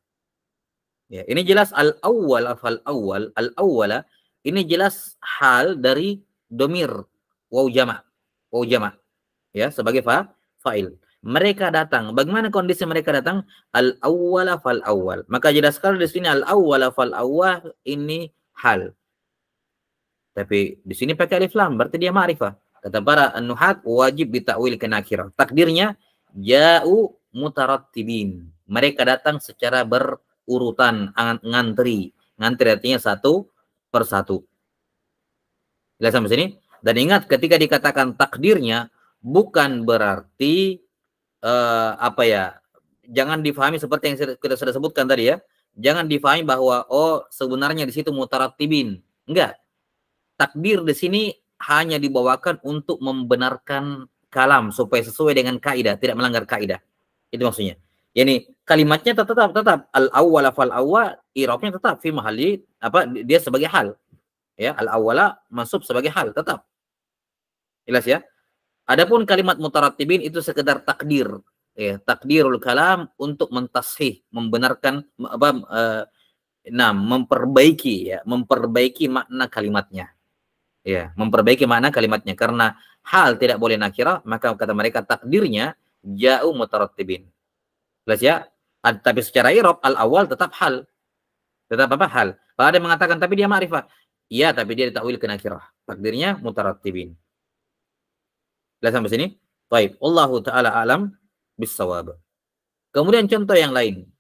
Ya, ini jelas al-awwal fal-awwal, al-awwala ini jelas hal dari domir waw jama'. Waw jama'. Ya, sebagai fa'il. Mereka datang. Bagaimana kondisi mereka datang? Al-awwala fal-awwal. Maka jelas sekali di sini al-awwala fal-awwal ini hal. Tapi di sini pakai alif lam, berarti dia ma'rifah. Kata para an-nuhat wajib ditakwil ke nakirah. Takdirnya ja'u mutarattibin. Mereka datang secara berurutan, ngantri. Ngantri artinya satu persatu. Jelas sampai sini? Dan ingat ketika dikatakan takdirnya bukan berarti jangan difahami seperti yang kita sudah sebutkan tadi ya. Jangan difahami bahwa sebenarnya di situ mutarattibin. Enggak. Takdir di sini hanya dibawakan untuk membenarkan kalam supaya sesuai dengan kaidah, tidak melanggar kaidah. Itu maksudnya. Yani kalimatnya tetap al-awwala fal-awwal, i'rabnya tetap fi mahalli dia sebagai hal. Ya, al-awwala masuk sebagai hal tetap. Jelas ya? Adapun kalimat mutarattibin itu sekedar takdir, ya, takdirul kalam untuk mentashih, membenarkan memperbaiki makna kalimatnya. Ya, memperbaiki makna kalimatnya karena hal tidak boleh nakirah, maka kata mereka takdirnya ja'u mutarattibin. Jelas ya? Tapi secara i'rab al-awwal tetap hal. Tetap hal. Kalau ada yang mengatakan tapi dia ma'rifah. Iya, tapi dia ditakwil ke nakirah. Takdirnya mutarattibin. Jelas sampai sini? Baik, Wallahu taala alam bis-shawab. Kemudian contoh yang lain.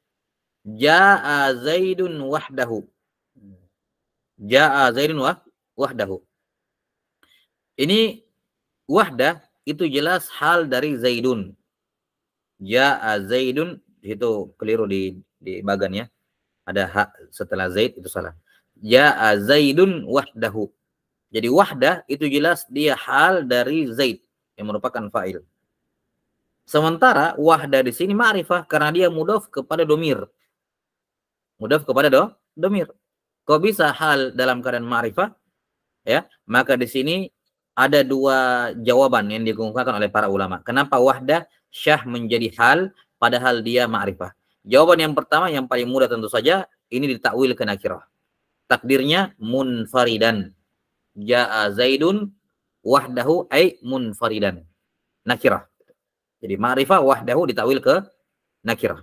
Jaa Zaidun wahdahu. Jaa Zaidun wahdahu. Ini wahdah itu jelas hal dari Zaidun. Jaa Zaidun itu keliru di bagan ya. Ada hak setelah Zaid itu salah. Jaa Zaidun wahdahu. Jadi wahdah itu jelas dia hal dari Zaid yang merupakan fa'il. Sementara wahdah di sini ma'rifah karena dia mudhaf kepada domir. Mudhaf kepada domir. Kok bisa hal dalam keadaan ma'rifah? Ya, maka di sini ada dua jawaban yang dikemukakan oleh para ulama. Kenapa wahdah syah menjadi hal padahal dia ma'rifah? Jawaban yang pertama yang paling mudah tentu saja ini ditakwil ke nakirah. Takdirnya munfaridan. Ja'a Zaidun wahdahu ay munfaridan. Nakirah. Jadi ma'rifah wahdahu ditakwil ke nakirah.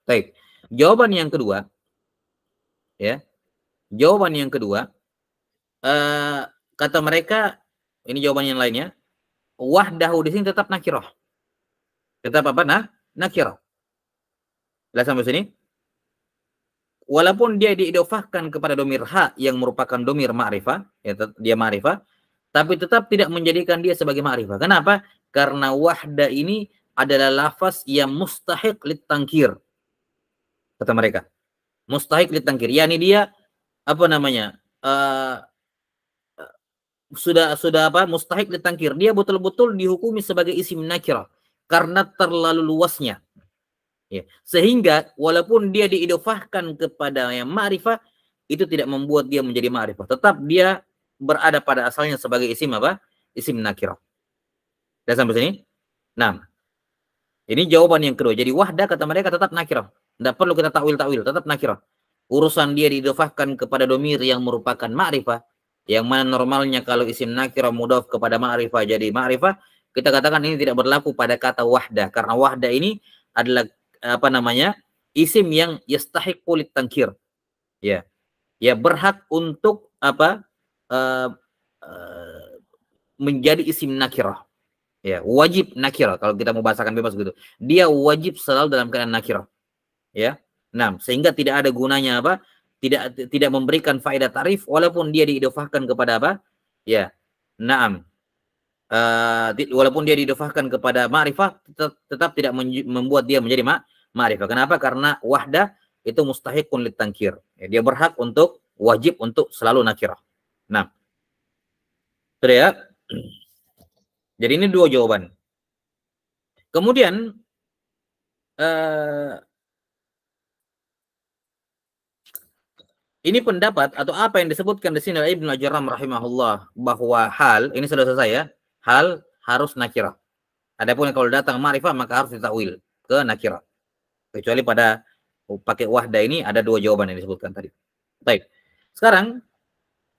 Baik. Jawaban yang kedua ya. Jawaban yang kedua kata mereka, ini jawaban yang lainnya, wahdahu di sini tetap nakirah. Tetap nakirah. Jelas sampai sini? Walaupun dia diidofahkan kepada domir ha yang merupakan domir ma'rifah, ya, dia ma'rifah, tapi tetap tidak menjadikan dia sebagai ma'rifah. Kenapa? Karena wahda ini adalah lafaz yang mustahiq litangkir. Kata mereka. Mustahiq litangkir. Yani dia sudah mustahik ditangkir. Dia betul-betul dihukumi sebagai isim nakirah karena terlalu luasnya. Ya. Sehingga walaupun dia diidofahkan kepada yang ma'rifah, itu tidak membuat dia menjadi ma'rifah. Tetap dia berada pada asalnya sebagai isim isim nakirah. Sudah sampai sini? Nah, ini jawaban yang kedua. Jadi wahdah kata mereka tetap nakirah. Tidak perlu kita takwil-takwil, tetap nakirah. Urusan dia diidofahkan kepada domir yang merupakan ma'rifah, yang mana normalnya kalau isim nakirah mudhaf kepada ma'rifah jadi ma'rifah, kita katakan ini tidak berlaku pada kata wahdah karena wahdah ini adalah isim yang yastahiqu litangkir. Ya. Ya berhak untuk apa? Uh, uh, menjadi isim nakirah. Ya, wajib nakirah kalau kita mau bahasakan bebas gitu. Dia wajib selalu dalam keadaan nakirah. Ya. Nah, sehingga tidak ada gunanya apa? Tidak memberikan faedah tarif walaupun dia diidofahkan kepada apa? Ya. Naam. Walaupun dia diidofahkan kepada ma'rifah tetap tidak membuat dia menjadi ma'rifah. Kenapa? Karena wahdah itu mustahiqun litangkir. Ya, dia berhak untuk wajib untuk selalu nakirah. Nah, sudah ya. Jadi ini dua jawaban. Kemudian ini pendapat atau apa yang disebutkan di sini oleh Ibnu Al-Jarram rahimahullah bahwa hal ini sudah selesai ya. Hal harus nakirah. Adapun kalau datang ma'rifah maka harus ditakwil ke nakirah. Kecuali pada pakai wahda ini ada dua jawaban yang disebutkan tadi. Baik. Sekarang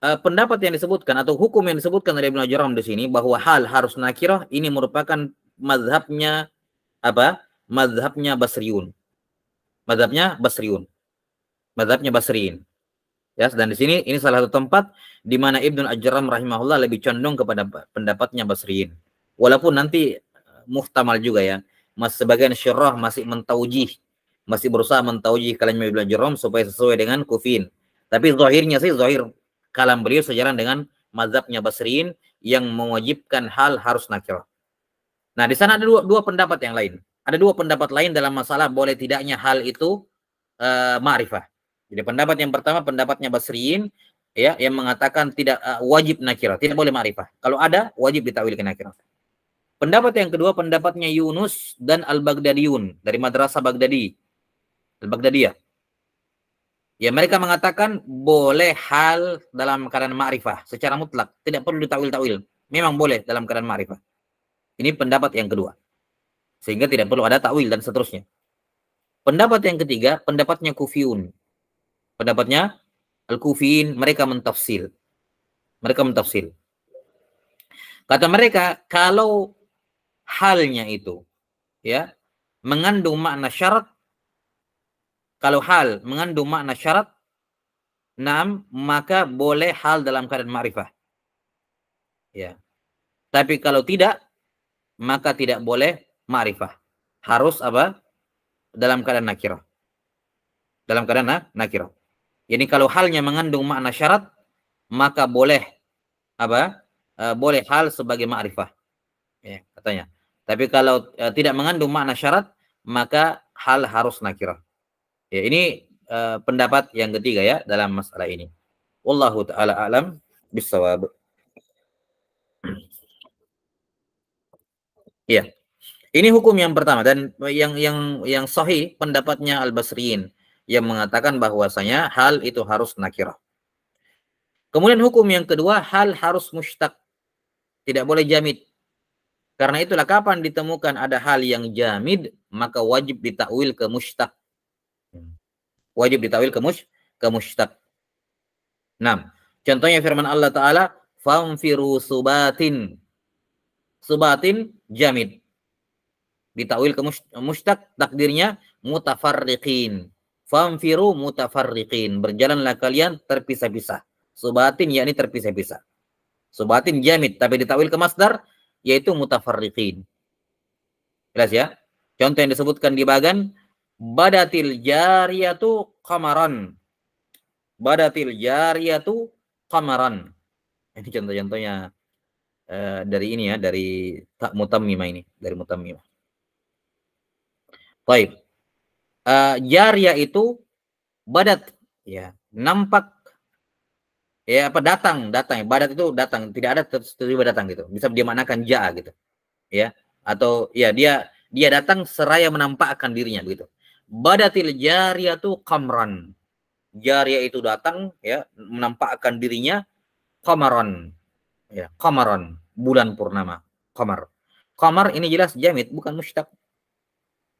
pendapat yang disebutkan atau hukum yang disebutkan oleh Ibnu Al-Jarram di sini bahwa hal harus nakirah ini merupakan mazhabnya apa? Mazhabnya Basriun. Mazhabnya Basriun. Mazhabnya Basriin. Ya, dan di sini ini salah satu tempat di mana Ibnu Al-Jarram rahimahullah lebih condong kepada pendapatnya Basriin. Walaupun nanti muhtamal juga ya. Sebagian syurah masih mentaujih, masih berusaha mentaujih kalam Ibnu Al-Jarram supaya sesuai dengan Kufin. Tapi zahirnya sih zahir kalam beliau sejalan dengan mazhabnya Basriin yang mewajibkan hal harus nakirah. Nah, di sana ada dua pendapat yang lain. Ada dua pendapat lain dalam masalah boleh tidaknya hal itu ma'rifah. Jadi pendapat yang pertama pendapatnya Basriin ya yang mengatakan tidak wajib nakirah, tidak boleh ma'rifah. Kalau ada wajib ditakwil ke nakirah. Pendapat yang kedua pendapatnya Yunus dan Al-Baghdadiyun dari Madrasah Baghdadi. Al-Baghdadiyah. Ya mereka mengatakan boleh hal dalam keadaan ma'rifah secara mutlak, tidak perlu ditawil-tawil. Memang boleh dalam keadaan ma'rifah. Ini pendapat yang kedua. Sehingga tidak perlu ada takwil dan seterusnya. Pendapat yang ketiga, pendapatnya Kufiyun. Pendapatnya Al-Kufiyin, mereka mentafsil. Mereka mentafsil. Kata mereka, kalau halnya itu ya mengandung makna syarat, kalau hal mengandung makna syarat, maka boleh hal dalam keadaan ma'rifah. Ya. Tapi kalau tidak, maka tidak boleh ma'rifah. Harus apa? Dalam keadaan nakirah. Dalam keadaan nakirah. Jadi kalau halnya mengandung makna syarat, maka boleh apa? Boleh hal sebagai ma'rifah. Ya, katanya. Tapi kalau tidak mengandung makna syarat, maka hal harus nakirah. Ya, ini pendapat yang ketiga ya dalam masalah ini. Wallahu taala alam bisawab. Ya. Ini hukum yang pertama dan yang sahih pendapatnya Al-Basriyin yang mengatakan bahwasanya hal itu harus nakirah. Kemudian hukum yang kedua, hal harus mushtaq. Tidak boleh jamid. Karena itulah kapan ditemukan ada hal yang jamid, maka wajib ditakwil ke mushtaq. Wajib ditakwil ke mushtaq. Nah, contohnya firman Allah Ta'ala, famfiru subatin. Subatin jamid. Ditakwil ke mushtaq, takdirnya mutafarriqin. Famfiru mutafarriqin. Berjalanlah kalian terpisah-pisah. Subatin yakni terpisah-pisah. Subatin jamid, tapi ditakwil ke masdar, yaitu mutafarriqin. Jelas ya? Contoh yang disebutkan di bagan, badatil jariyatu qamaran. Badatil jariyatu qamaran. Ini contoh-contohnya dari ini ya, dari mutammimah ini, dari mutammimah. Baik. Jariyah itu badat ya, nampak ya apa datang. Badat itu datang, tidak ada tiba-tiba datang gitu. Bisa dimaknakan jaa gitu. Ya, atau ya dia datang seraya menampakkan dirinya begitu. Badatil jariyatu qamran. Jariyah itu datang ya menampakkan dirinya qamaran. Ya, qamaran, bulan purnama. Qamar. Qamar ini jelas jamid bukan mushtaq.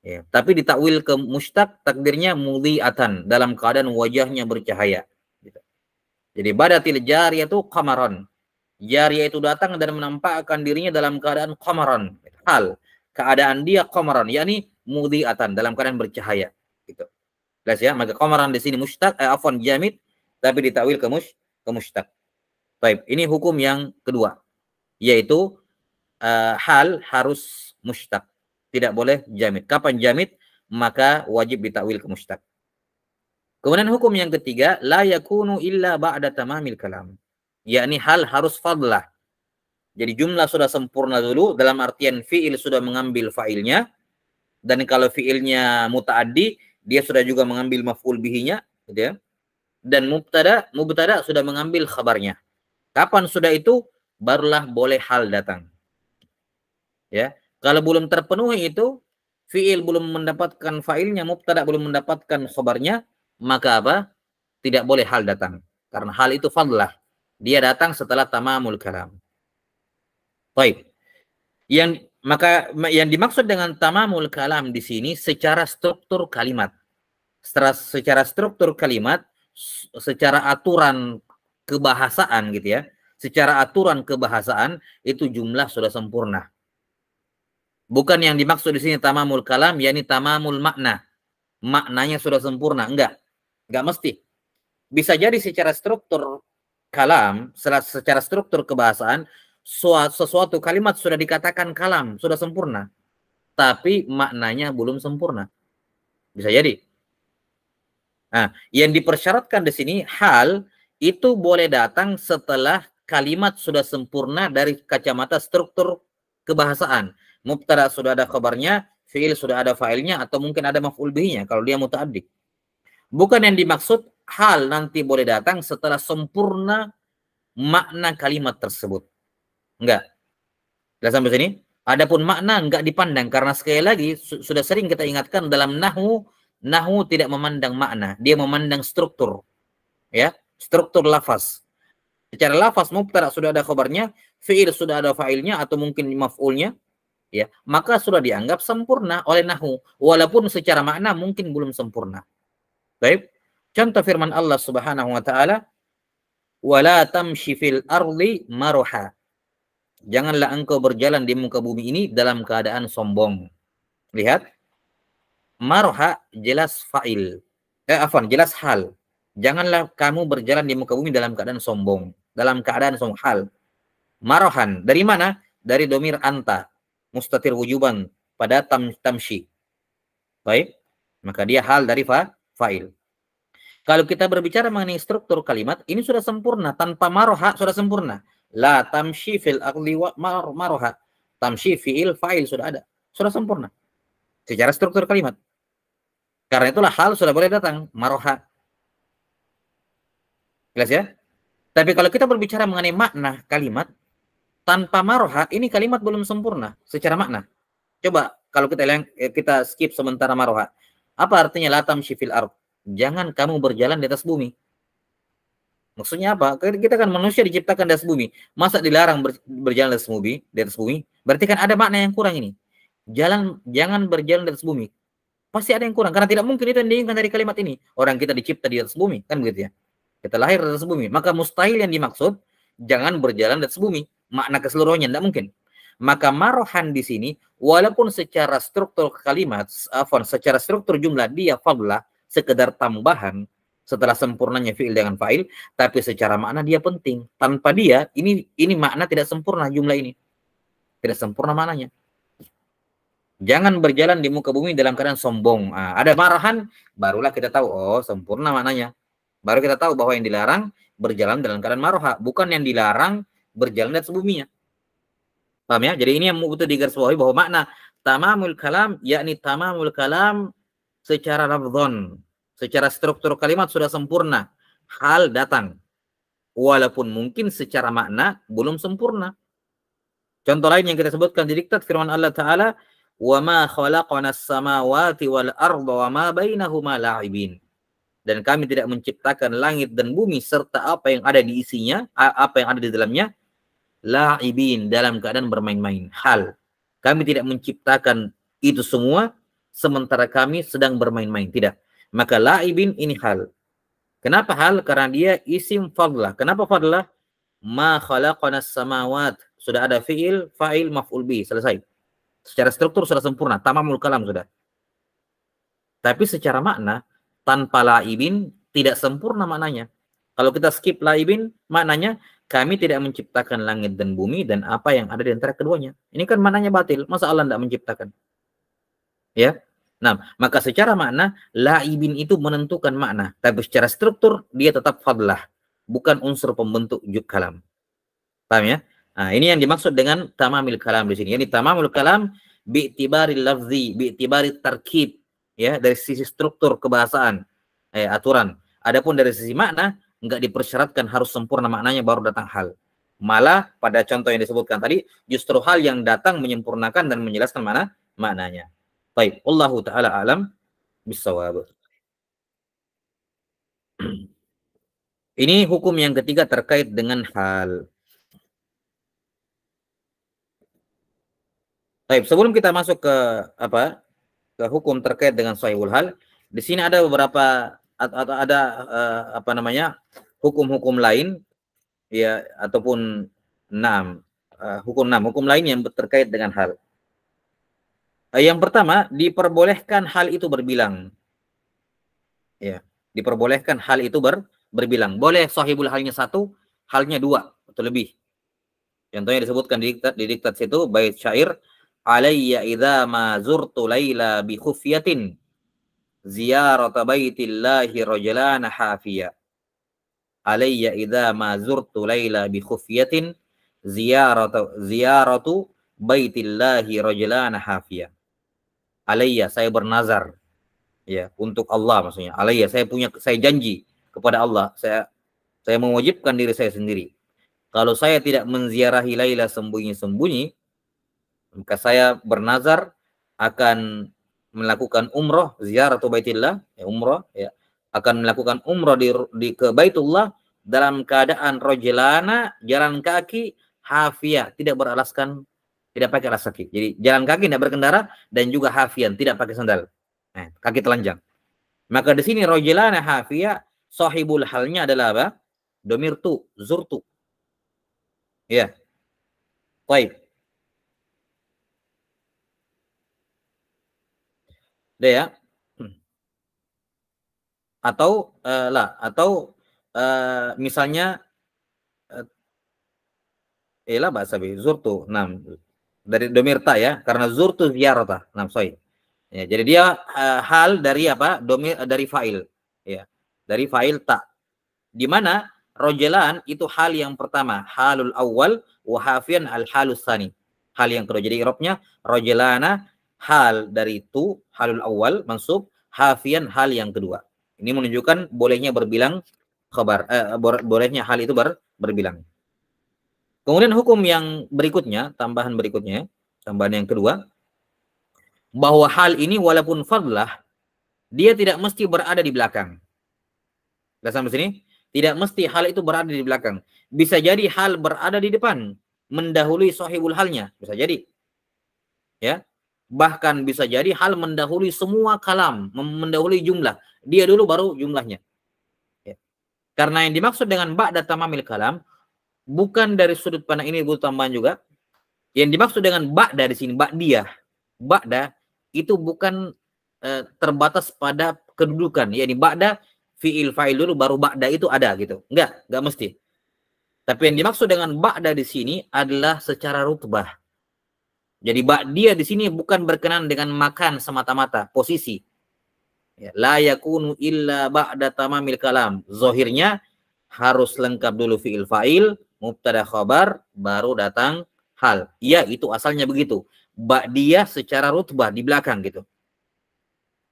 Ya, tapi ditakwil ke mushtaq takdirnya mudhi'atan dalam keadaan wajahnya bercahaya. Gitu. Jadi badatil jariyah itu qamaran. Jariyah itu datang dan menampakkan dirinya dalam keadaan qamaran. Hal keadaan dia qamaran, yakni mudhi'atan dalam keadaan bercahaya. Gitu. Jelas ya? Maka qamaran di sini mushtaq, afwan jamid, tapi ditakwil ke mushtaq. Baik, ini hukum yang kedua, yaitu hal harus mushtaq, tidak boleh jamid. Kapan jamid? Maka wajib ditakwil ke mushtaq. Kemudian hukum yang ketiga, la yakunu illa ba'da tamamil kalam, yakni hal harus fadlah. Jadi jumlah sudah sempurna dulu, dalam artian fi'il sudah mengambil fa'ilnya, dan kalau fi'ilnya muta'addi, dia sudah juga mengambil maf'ul bihinya, gitu ya. Dan mubtada sudah mengambil khabarnya. Kapan sudah itu, barulah boleh hal datang. Ya, kalau belum terpenuhi itu, fi'il belum mendapatkan fa'ilnya, mubtada belum mendapatkan khabarnya, maka apa? Tidak boleh hal datang. Karena hal itu fadlah. Dia datang setelah tamamul kalam. Baik. Yang dimaksud dengan tamamul kalam di sini secara struktur kalimat. Secara struktur kalimat, secara aturan kebahasaan gitu ya. Secara aturan kebahasaan itu jumlah sudah sempurna. Bukan yang dimaksud di sini tamamul kalam, yakni tamamul makna. Maknanya sudah sempurna, enggak mesti. Bisa jadi secara struktur kalam, secara struktur kebahasaan, sesuatu kalimat sudah dikatakan kalam, sudah sempurna, tapi maknanya belum sempurna. Bisa jadi. Nah, yang dipersyaratkan di sini hal itu boleh datang setelah kalimat sudah sempurna dari kacamata struktur kebahasaan. Mubtada sudah ada khabarnya, fi'il sudah ada fa'ilnya, atau mungkin ada maf'ul bihinya kalau dia muta'addi. Bukan yang dimaksud hal nanti boleh datang setelah sempurna makna kalimat tersebut. Enggak. Sudah sampai sini? Adapun makna enggak dipandang, karena sekali lagi sudah sering kita ingatkan dalam nahwu tidak memandang makna, dia memandang struktur. Ya, struktur lafaz. Secara lafaz mubtada sudah ada khabarnya, fi'il sudah ada fa'ilnya atau mungkin maf'ulnya, ya, maka sudah dianggap sempurna oleh nahwu, walaupun secara makna mungkin belum sempurna. Baik. Contoh firman Allah Subhanahu wa taala, "Wala tamshi fil ardi maruha." Janganlah engkau berjalan di muka bumi ini dalam keadaan sombong. Lihat. Maruha jelas fa'il. Jelas hal. Janganlah kamu berjalan di muka bumi dalam keadaan sombong. Dalam keadaan sombong, hal. Marohan. Dari mana? Dari domir anta. Mustatir wujuban. Pada tamshi. Baik. Maka dia hal dari fa'il. Kalau kita berbicara mengenai struktur kalimat, ini sudah sempurna. Tanpa maroha sudah sempurna. La tamshi fil ardi maroha. Tamshi fi'il fa'il sudah ada. Sudah sempurna. Secara struktur kalimat. Karena itulah hal sudah boleh datang. Maroha. Jelas ya? Tapi kalau kita berbicara mengenai makna kalimat, tanpa maroha, ini kalimat belum sempurna secara makna. Coba kalau kita skip sementara maroha. Apa artinya la tamshi fil ard? Jangan kamu berjalan di atas bumi. Maksudnya apa? Kita kan manusia diciptakan di atas bumi. Masa dilarang berjalan di atas bumi? Berarti kan ada makna yang kurang ini. Jangan berjalan di atas bumi. Pasti ada yang kurang. Karena tidak mungkin itu yang diinginkan dari kalimat ini. Orang kita dicipta di atas bumi. Kan begitu ya. Kita lahir di atas bumi. Maka mustahil yang dimaksud, jangan berjalan di atas bumi. Makna keseluruhannya tidak mungkin. Maka marohan di sini, walaupun secara struktur kalimat, secara struktur jumlah dia fadlah, sekedar tambahan setelah sempurnanya fi'il dengan fa'il, tapi secara makna dia penting. Tanpa dia, ini makna tidak sempurna jumlah ini. Tidak sempurna maknanya. Jangan berjalan di muka bumi dalam keadaan sombong. Ada marahan, barulah kita tahu, oh sempurna maknanya. Baru kita tahu bahwa yang dilarang berjalan dalam keadaan maroha, bukan yang dilarang berjalan di atas buminya. Paham ya? Jadi ini yang butuh digarisbawahi bahwa makna tamamul kalam, yakni tamamul kalam secara lafzon, secara struktur kalimat sudah sempurna. Hal datang. Walaupun mungkin secara makna belum sempurna. Contoh lain yang kita sebutkan di diktat firman Allah Ta'ala, وَمَا خَلَقْنَا السَّمَاوَاتِ وَالْأَرْضَ وَمَا بَيْنَهُمَا لَاعِبِينَ. Dan kami tidak menciptakan langit dan bumi serta apa yang ada di isinya, apa yang ada di dalamnya, la'ibin, dalam keadaan bermain-main. Hal. Kami tidak menciptakan itu semua sementara kami sedang bermain-main. Tidak. Maka la'ibin ini hal. Kenapa hal? Karena dia isim fadlah. Kenapa fadlah? Ma khalaqanas samawat. Sudah ada fi'il, fa'il, maf'ul bi. Selesai. Secara struktur sudah sempurna. Tamamul kalam sudah. Tapi secara makna, tanpa laibin tidak sempurna maknanya. Kalau kita skip laibin, maknanya kami tidak menciptakan langit dan bumi dan apa yang ada di antara keduanya. Ini kan maknanya batil. Masa Allah tidak menciptakan? Ya. Nah, maka secara makna laibin itu menentukan makna, tapi secara struktur dia tetap fadlah, bukan unsur pembentuk juk kalam. Paham ya? Nah, ini yang dimaksud dengan tamamil kalam di sini. Yani tamamul kalam bi'tibari lafzi, bi'tibari tarkib, ya, dari sisi struktur kebahasaan, aturan. Adapun dari sisi makna enggak dipersyaratkan harus sempurna maknanya baru datang hal. Malah pada contoh yang disebutkan tadi justru hal yang datang menyempurnakan dan menjelaskan maknanya. Baik, Allahu taala alam bisawab. Ini hukum yang ketiga terkait dengan hal. Baik, sebelum kita masuk ke ke hukum terkait dengan sahihul hal, di sini ada beberapa atau ada hukum-hukum lain ya ataupun hukum lain yang terkait dengan hal. Yang pertama, diperbolehkan hal itu berbilang. Ya, diperbolehkan hal itu berbilang. Boleh sahibul halnya satu, halnya dua atau lebih. Contohnya disebutkan di diktat situ bait syair, alayya idza ma zurtu laila bi khufyatin ziyarata baitillahi rajulana hafiya. Alayya idza ma zurtu laila bi khufyatin ziyaratu baitillahi rajulana hafiya. Alayya, saya bernazar, ya, untuk Allah maksudnya. Alayya, saya janji kepada Allah, saya mewajibkan diri saya sendiri. Kalau saya tidak menziarahi Laila sembunyi-sembunyi, maka saya bernazar akan melakukan umroh, ziaratu baitillah, ya, umroh, ya, akan melakukan umroh ke Baitullah dalam keadaan rojlana, jalan kaki, hafiyah, tidak beralaskan, tidak pakai alas kaki. Jadi jalan kaki tidak berkendara dan juga hafian, tidak pakai sandal. Nah, kaki telanjang. Maka di sini rojlana hafiyah, sahibul halnya adalah apa? Domirtu, zurtu. Ya. Baik. Udah ya. Atau misalnya bahasa zurtu. Dari domirta ya, karena zurtu ziyarata. Sorry. Ya, jadi dia hal dari apa? Dari fa'il. Ya. Dari fa'il ta. Di mana rojalan itu hal yang pertama, halul awal wa hafian al halus tsani. Hal yang kedua. Jadi i'rabnya rojalana hal dari itu, halul awal mansub, hafian hal yang kedua. Ini menunjukkan bolehnya berbilang khabar, bolehnya hal itu berbilang. Kemudian hukum yang berikutnya, tambahan yang kedua, bahwa hal ini walaupun fadlah, dia tidak mesti berada di belakang. Sudah sampai sini? Tidak mesti hal itu berada di belakang. Bisa jadi hal berada di depan, mendahului sahibul halnya. Bisa jadi. Ya. Bahkan bisa jadi hal mendahului semua kalam, mendahului jumlah. Dia dulu baru jumlahnya. Ya. Karena yang dimaksud dengan ba'da tamamil kalam, bukan dari sudut pandang ini butuh tambahan juga. Yang dimaksud dengan ba'da di sini, ba'da itu bukan terbatas pada kedudukan. Yani ba'da fi'il fa'il dulu baru ba'da itu ada gitu. Enggak mesti. Tapi yang dimaksud dengan ba'da di sini adalah secara rutbah. Jadi ba'diyah di sini bukan berkenan dengan makan semata-mata, posisi. Ya, la yakunu illa ba'da tamamil kalam. Zahirnya harus lengkap dulu fi'il fa'il, mubtada khabar, baru datang hal. Ya, itu asalnya begitu. Ba'diyah secara rutbah di belakang gitu.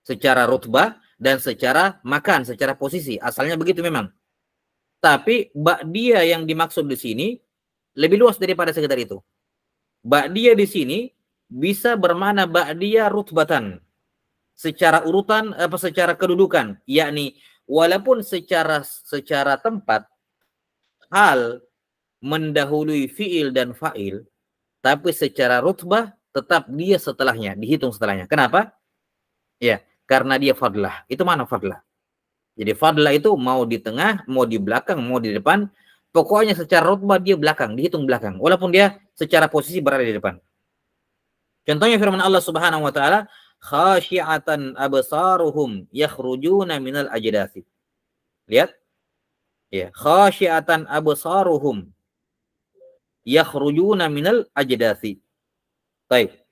Secara rutbah dan secara makan, secara posisi. Asalnya begitu memang. Tapi ba'diyah yang dimaksud di sini lebih luas daripada sekedar itu. Ba'diyah di sini bisa bermakna ba'diyah rutbatan. Secara urutan, secara kedudukan. Yakni walaupun secara tempat hal mendahului fi'il dan fa'il, tapi secara rutbah tetap dia setelahnya, dihitung setelahnya. Kenapa? Ya, karena dia fadlah. Itu mana fadlah? Jadi fadlah itu mau di tengah, mau di belakang, mau di depan. Pokoknya secara rutbah dia belakang, dihitung belakang. Walaupun dia secara posisi berada di depan. Contohnya firman Allah Subhanahu wa taala, khashi'atan absaruhum yakhrujuna minal ajdasi. Lihat. Ya, khashi'atan absaruhum yakhrujuna minal ajdasi. Baik.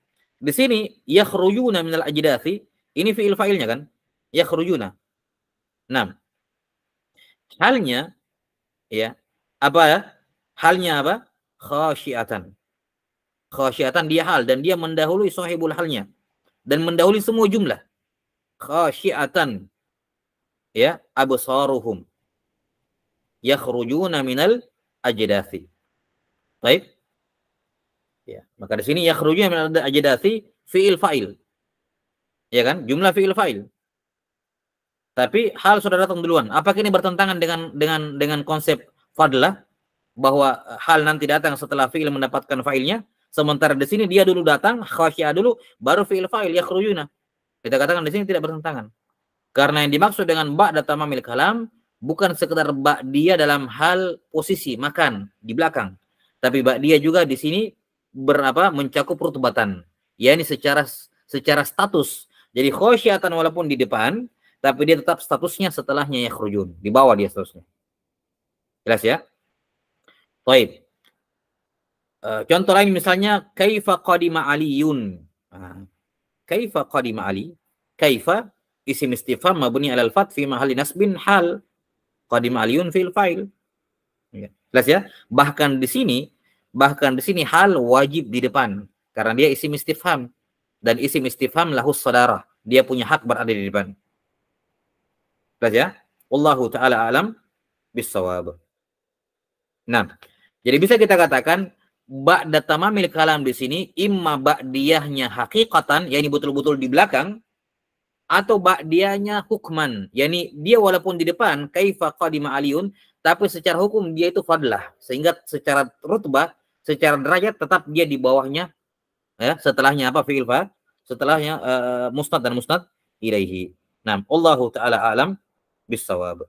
Di sini yakhrujuna minal ajdasi, ini fi'il fa'ilnya kan? Yakhrujuna. Nah, halnya ya. Apa ya? Halnya apa? Khasyiatan. Khasyiatan dia hal dan dia mendahului sahibul halnya dan mendahului semua jumlah. Khasyiatan ya, absaruhum yakhrujuna minal ajdasi. Baik? Ya, maka di sini yakhrujuna minal ajdasi fi'il fa'il. Ya kan? Jumlah fi'il fa'il. Tapi hal sudah datang duluan. Apakah ini bertentangan dengan konsep fadlah bahwa hal nanti datang setelah fi'il mendapatkan fa'ilnya? Sementara di sini dia dulu datang, khasyia dulu, baru fi'il fa'il yakhrujuna. Kita katakan di sini tidak bertentangan. Karena yang dimaksud dengan ba'da tamamil kalam bukan sekedar dia dalam hal posisi makan di belakang, tapi dia juga di sini mencakup rutubatan, yakni secara status. Jadi khasyiatan walaupun di depan, tapi dia tetap statusnya setelahnya yakhrujun, di bawah dia statusnya. Jelas ya? Baik. Contoh lain misalnya kaifa qadima aliyun. Kaifa qadima ali? Kaifa isim istifham mabni alal fath fi mahalli nasbin hal. Qadima aliyun fil fa'il. Ya. Jelas ya? Bahkan di sini hal wajib di depan karena dia isim istifham dan isim istifham lahus sadarah. Dia punya hak berada di depan. Jelas ya? Wallahu taala alam bis-shawab. Nah, jadi bisa kita katakan ba'da tamamil kalam di sini imma ba'diyahnya hakikatan, yakni betul-betul di belakang, atau ba'diyahnya hukman, yakni dia walaupun di depan kaifa qadima aliyun, tapi secara hukum dia itu fadlah, sehingga secara rutbah, secara derajat tetap dia di bawahnya ya, setelahnya apa fi'il fa, setelahnya musnad dan musnad ilaihi. Nah, Allahu taala alam bis-shawab.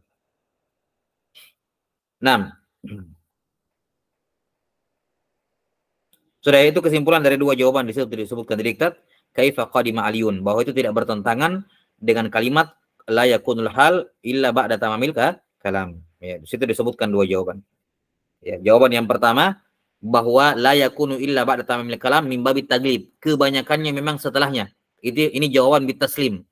Nah, sudah itu kesimpulan dari dua jawaban di situ disebutkan di diktat kaifa qadima aliyun, bahwa itu tidak bertentangan dengan kalimat la yakunul hal illa ba'da tamamil kalam. Ya, di situ disebutkan dua jawaban. Ya, jawaban yang pertama bahwa la yakunu illa ba'da tamamil kalam min babit taglib. Kebanyakannya memang setelahnya. Ini jawaban bitaslim.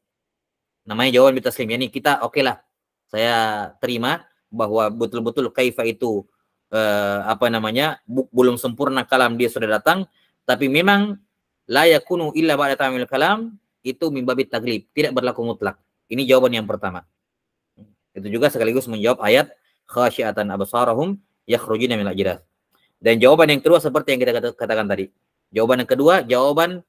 Namanya jawaban bitaslim. Yani kita lah. Saya terima bahwa betul-betul kaifa itu belum sempurna kalam dia sudah datang, tapi memang la yakunu illa ba'da tamamil kalam itu min babit taglib, tidak berlaku mutlak. Ini jawaban yang pertama. Itu juga sekaligus menjawab ayat khasyiatan absarahum yakhrujuna minal ajdath. Dan jawaban yang kedua seperti yang kita katakan tadi. Jawaban yang kedua jawaban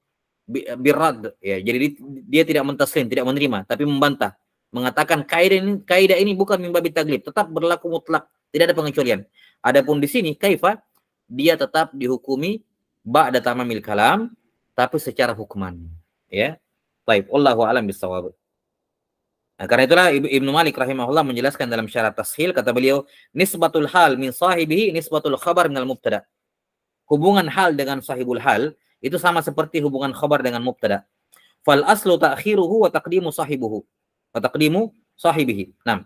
birrad ya. Jadi dia tidak mentaslim, tidak menerima, tapi membantah, mengatakan kaidah ini bukan min babit taglib, tetap berlaku mutlak, tidak ada pengecualian. Adapun di sini kaifa dia tetap dihukumi ba'da tamamil kalam tapi secara hukman ya. Baik, wallahu a'lam bis-shawab. Nah, karena itulah Ibnu Malik rahimahullah menjelaskan dalam syarat tashil, kata beliau nisbatul hal min sahibihi nisbatul khabar minal mubtada. Hubungan hal dengan sahibul hal itu sama seperti hubungan khabar dengan mubtada. Fal aslu ta'khiruhu wa taqdimu sahibuhu wa taqdimu sahibihi. Nah,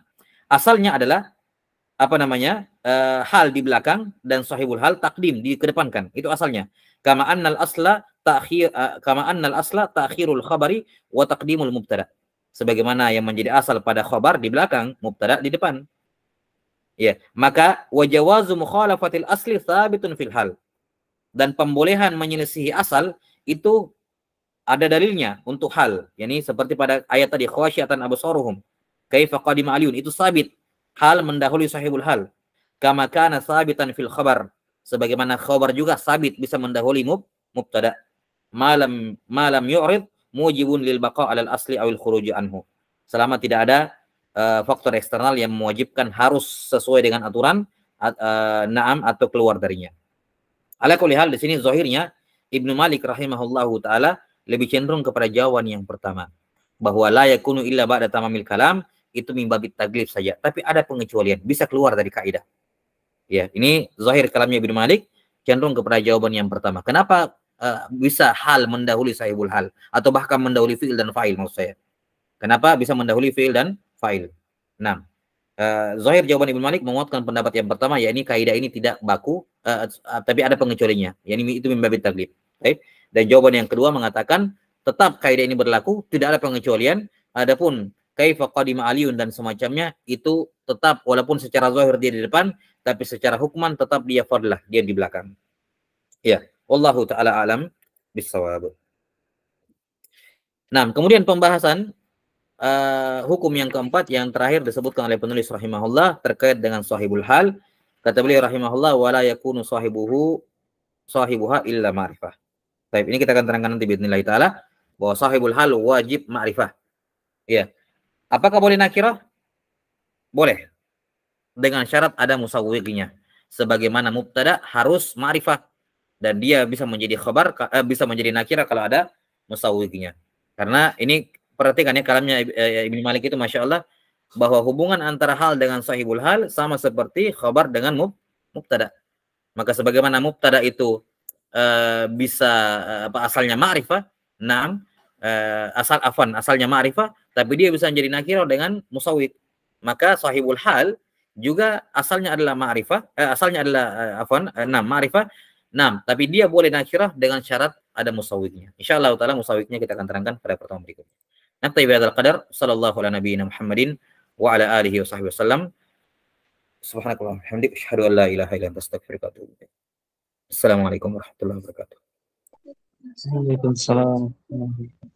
asalnya adalah hal di belakang dan sahibul hal takdim dikedepankan. Itu asalnya. Kama annal asla ta'khirul khabari wa taqdimul mubtada. Sebagaimana yang menjadi asal pada khabar di belakang, mubtada di depan. Ya, maka wa jawazu mukhalafatil asli tsabitun fil hal. Dan pembolehan menyelisihi asal itu ada dalilnya untuk hal. Yani seperti pada ayat tadi khasyiatan absaruhum kaifa qadima aliyun, itu sabit. Hal mendahului sahibul hal. Kama kana sabitan fil khabar. Sebagaimana khabar juga sabit bisa mendahului mubtada. Malam yu'rid mujibun lil baqa' alal asli awil khuruji anhu. Selama tidak ada faktor eksternal yang mewajibkan harus sesuai dengan aturan na'am atau keluar darinya. Ala kulli hal di sini zahirnya Ibnu Malik rahimahullahu taala lebih cenderung kepada jawaban yang pertama, bahwa la yakunu illa ba'da tamamil kalam itu min babit taglib saja, tapi ada pengecualian, bisa keluar dari kaidah. Ya, ini zahir kalamnya Ibnu Malik cenderung kepada jawaban yang pertama. Kenapa bisa hal mendahului sahibul hal atau bahkan mendahului fi'il dan fa'il maksud saya. Kenapa bisa mendahului fi'il dan fa'il? Nah, Zahir jawaban Ibnu Malik menguatkan pendapat yang pertama, yakni kaidah ini tidak baku, tapi ada pengecualiannya. Yani itu min babit taglib. Okay? Dan jawaban yang kedua mengatakan tetap kaidah ini berlaku, tidak ada pengecualian. Adapun kaifa qadima aliyun dan semacamnya itu tetap walaupun secara zahir dia di depan, tapi secara hukuman tetap dia fadlah, dia di belakang. Ya, wallahu taala alam bisawab. Nah, kemudian pembahasan hukum yang keempat yang terakhir disebutkan oleh penulis rahimahullah terkait dengan sahibul hal. Kata beliau rahimahullah wala yakunu sahibuha illa ma'rifah. Baik, ini kita akan terangkan nanti bismillah taala bahwa sahibul hal wajib ma'rifah. Ya. Apakah boleh nakirah? Boleh. Dengan syarat ada musawwiqnya. Sebagaimana mubtada harus ma'rifah dan dia bisa menjadi khabar, bisa menjadi nakirah kalau ada musawwiqnya. Karena ini perhatikan ya kalamnya Ibnu Malik itu Masya Allah bahwa hubungan antara hal dengan sahibul hal sama seperti khabar dengan mubtada. Maka sebagaimana mubtada itu bisa asalnya ma'rifah, asalnya ma'rifah, tapi dia bisa menjadi nakirah dengan musawwiq. Maka sahibul hal juga asalnya adalah ma'rifah, asalnya adalah ma'rifah. Tapi dia boleh nakirah dengan syarat ada musawwiqnya. Insyaallah taala musawwiqnya kita akan terangkan pada pertemuan berikutnya. Naktabi bihadzal qadar sallallahu ala nabiyyina Muhammadin wa ala alihi wa sahbihi wasallam. Subhanakallahumma wa bihamdika asyhadu an la ilaha illa anta astaghfiruka wa atubu ilaik. Assalamualaikum warahmatullahi wabarakatuh. Waalaikumsalam.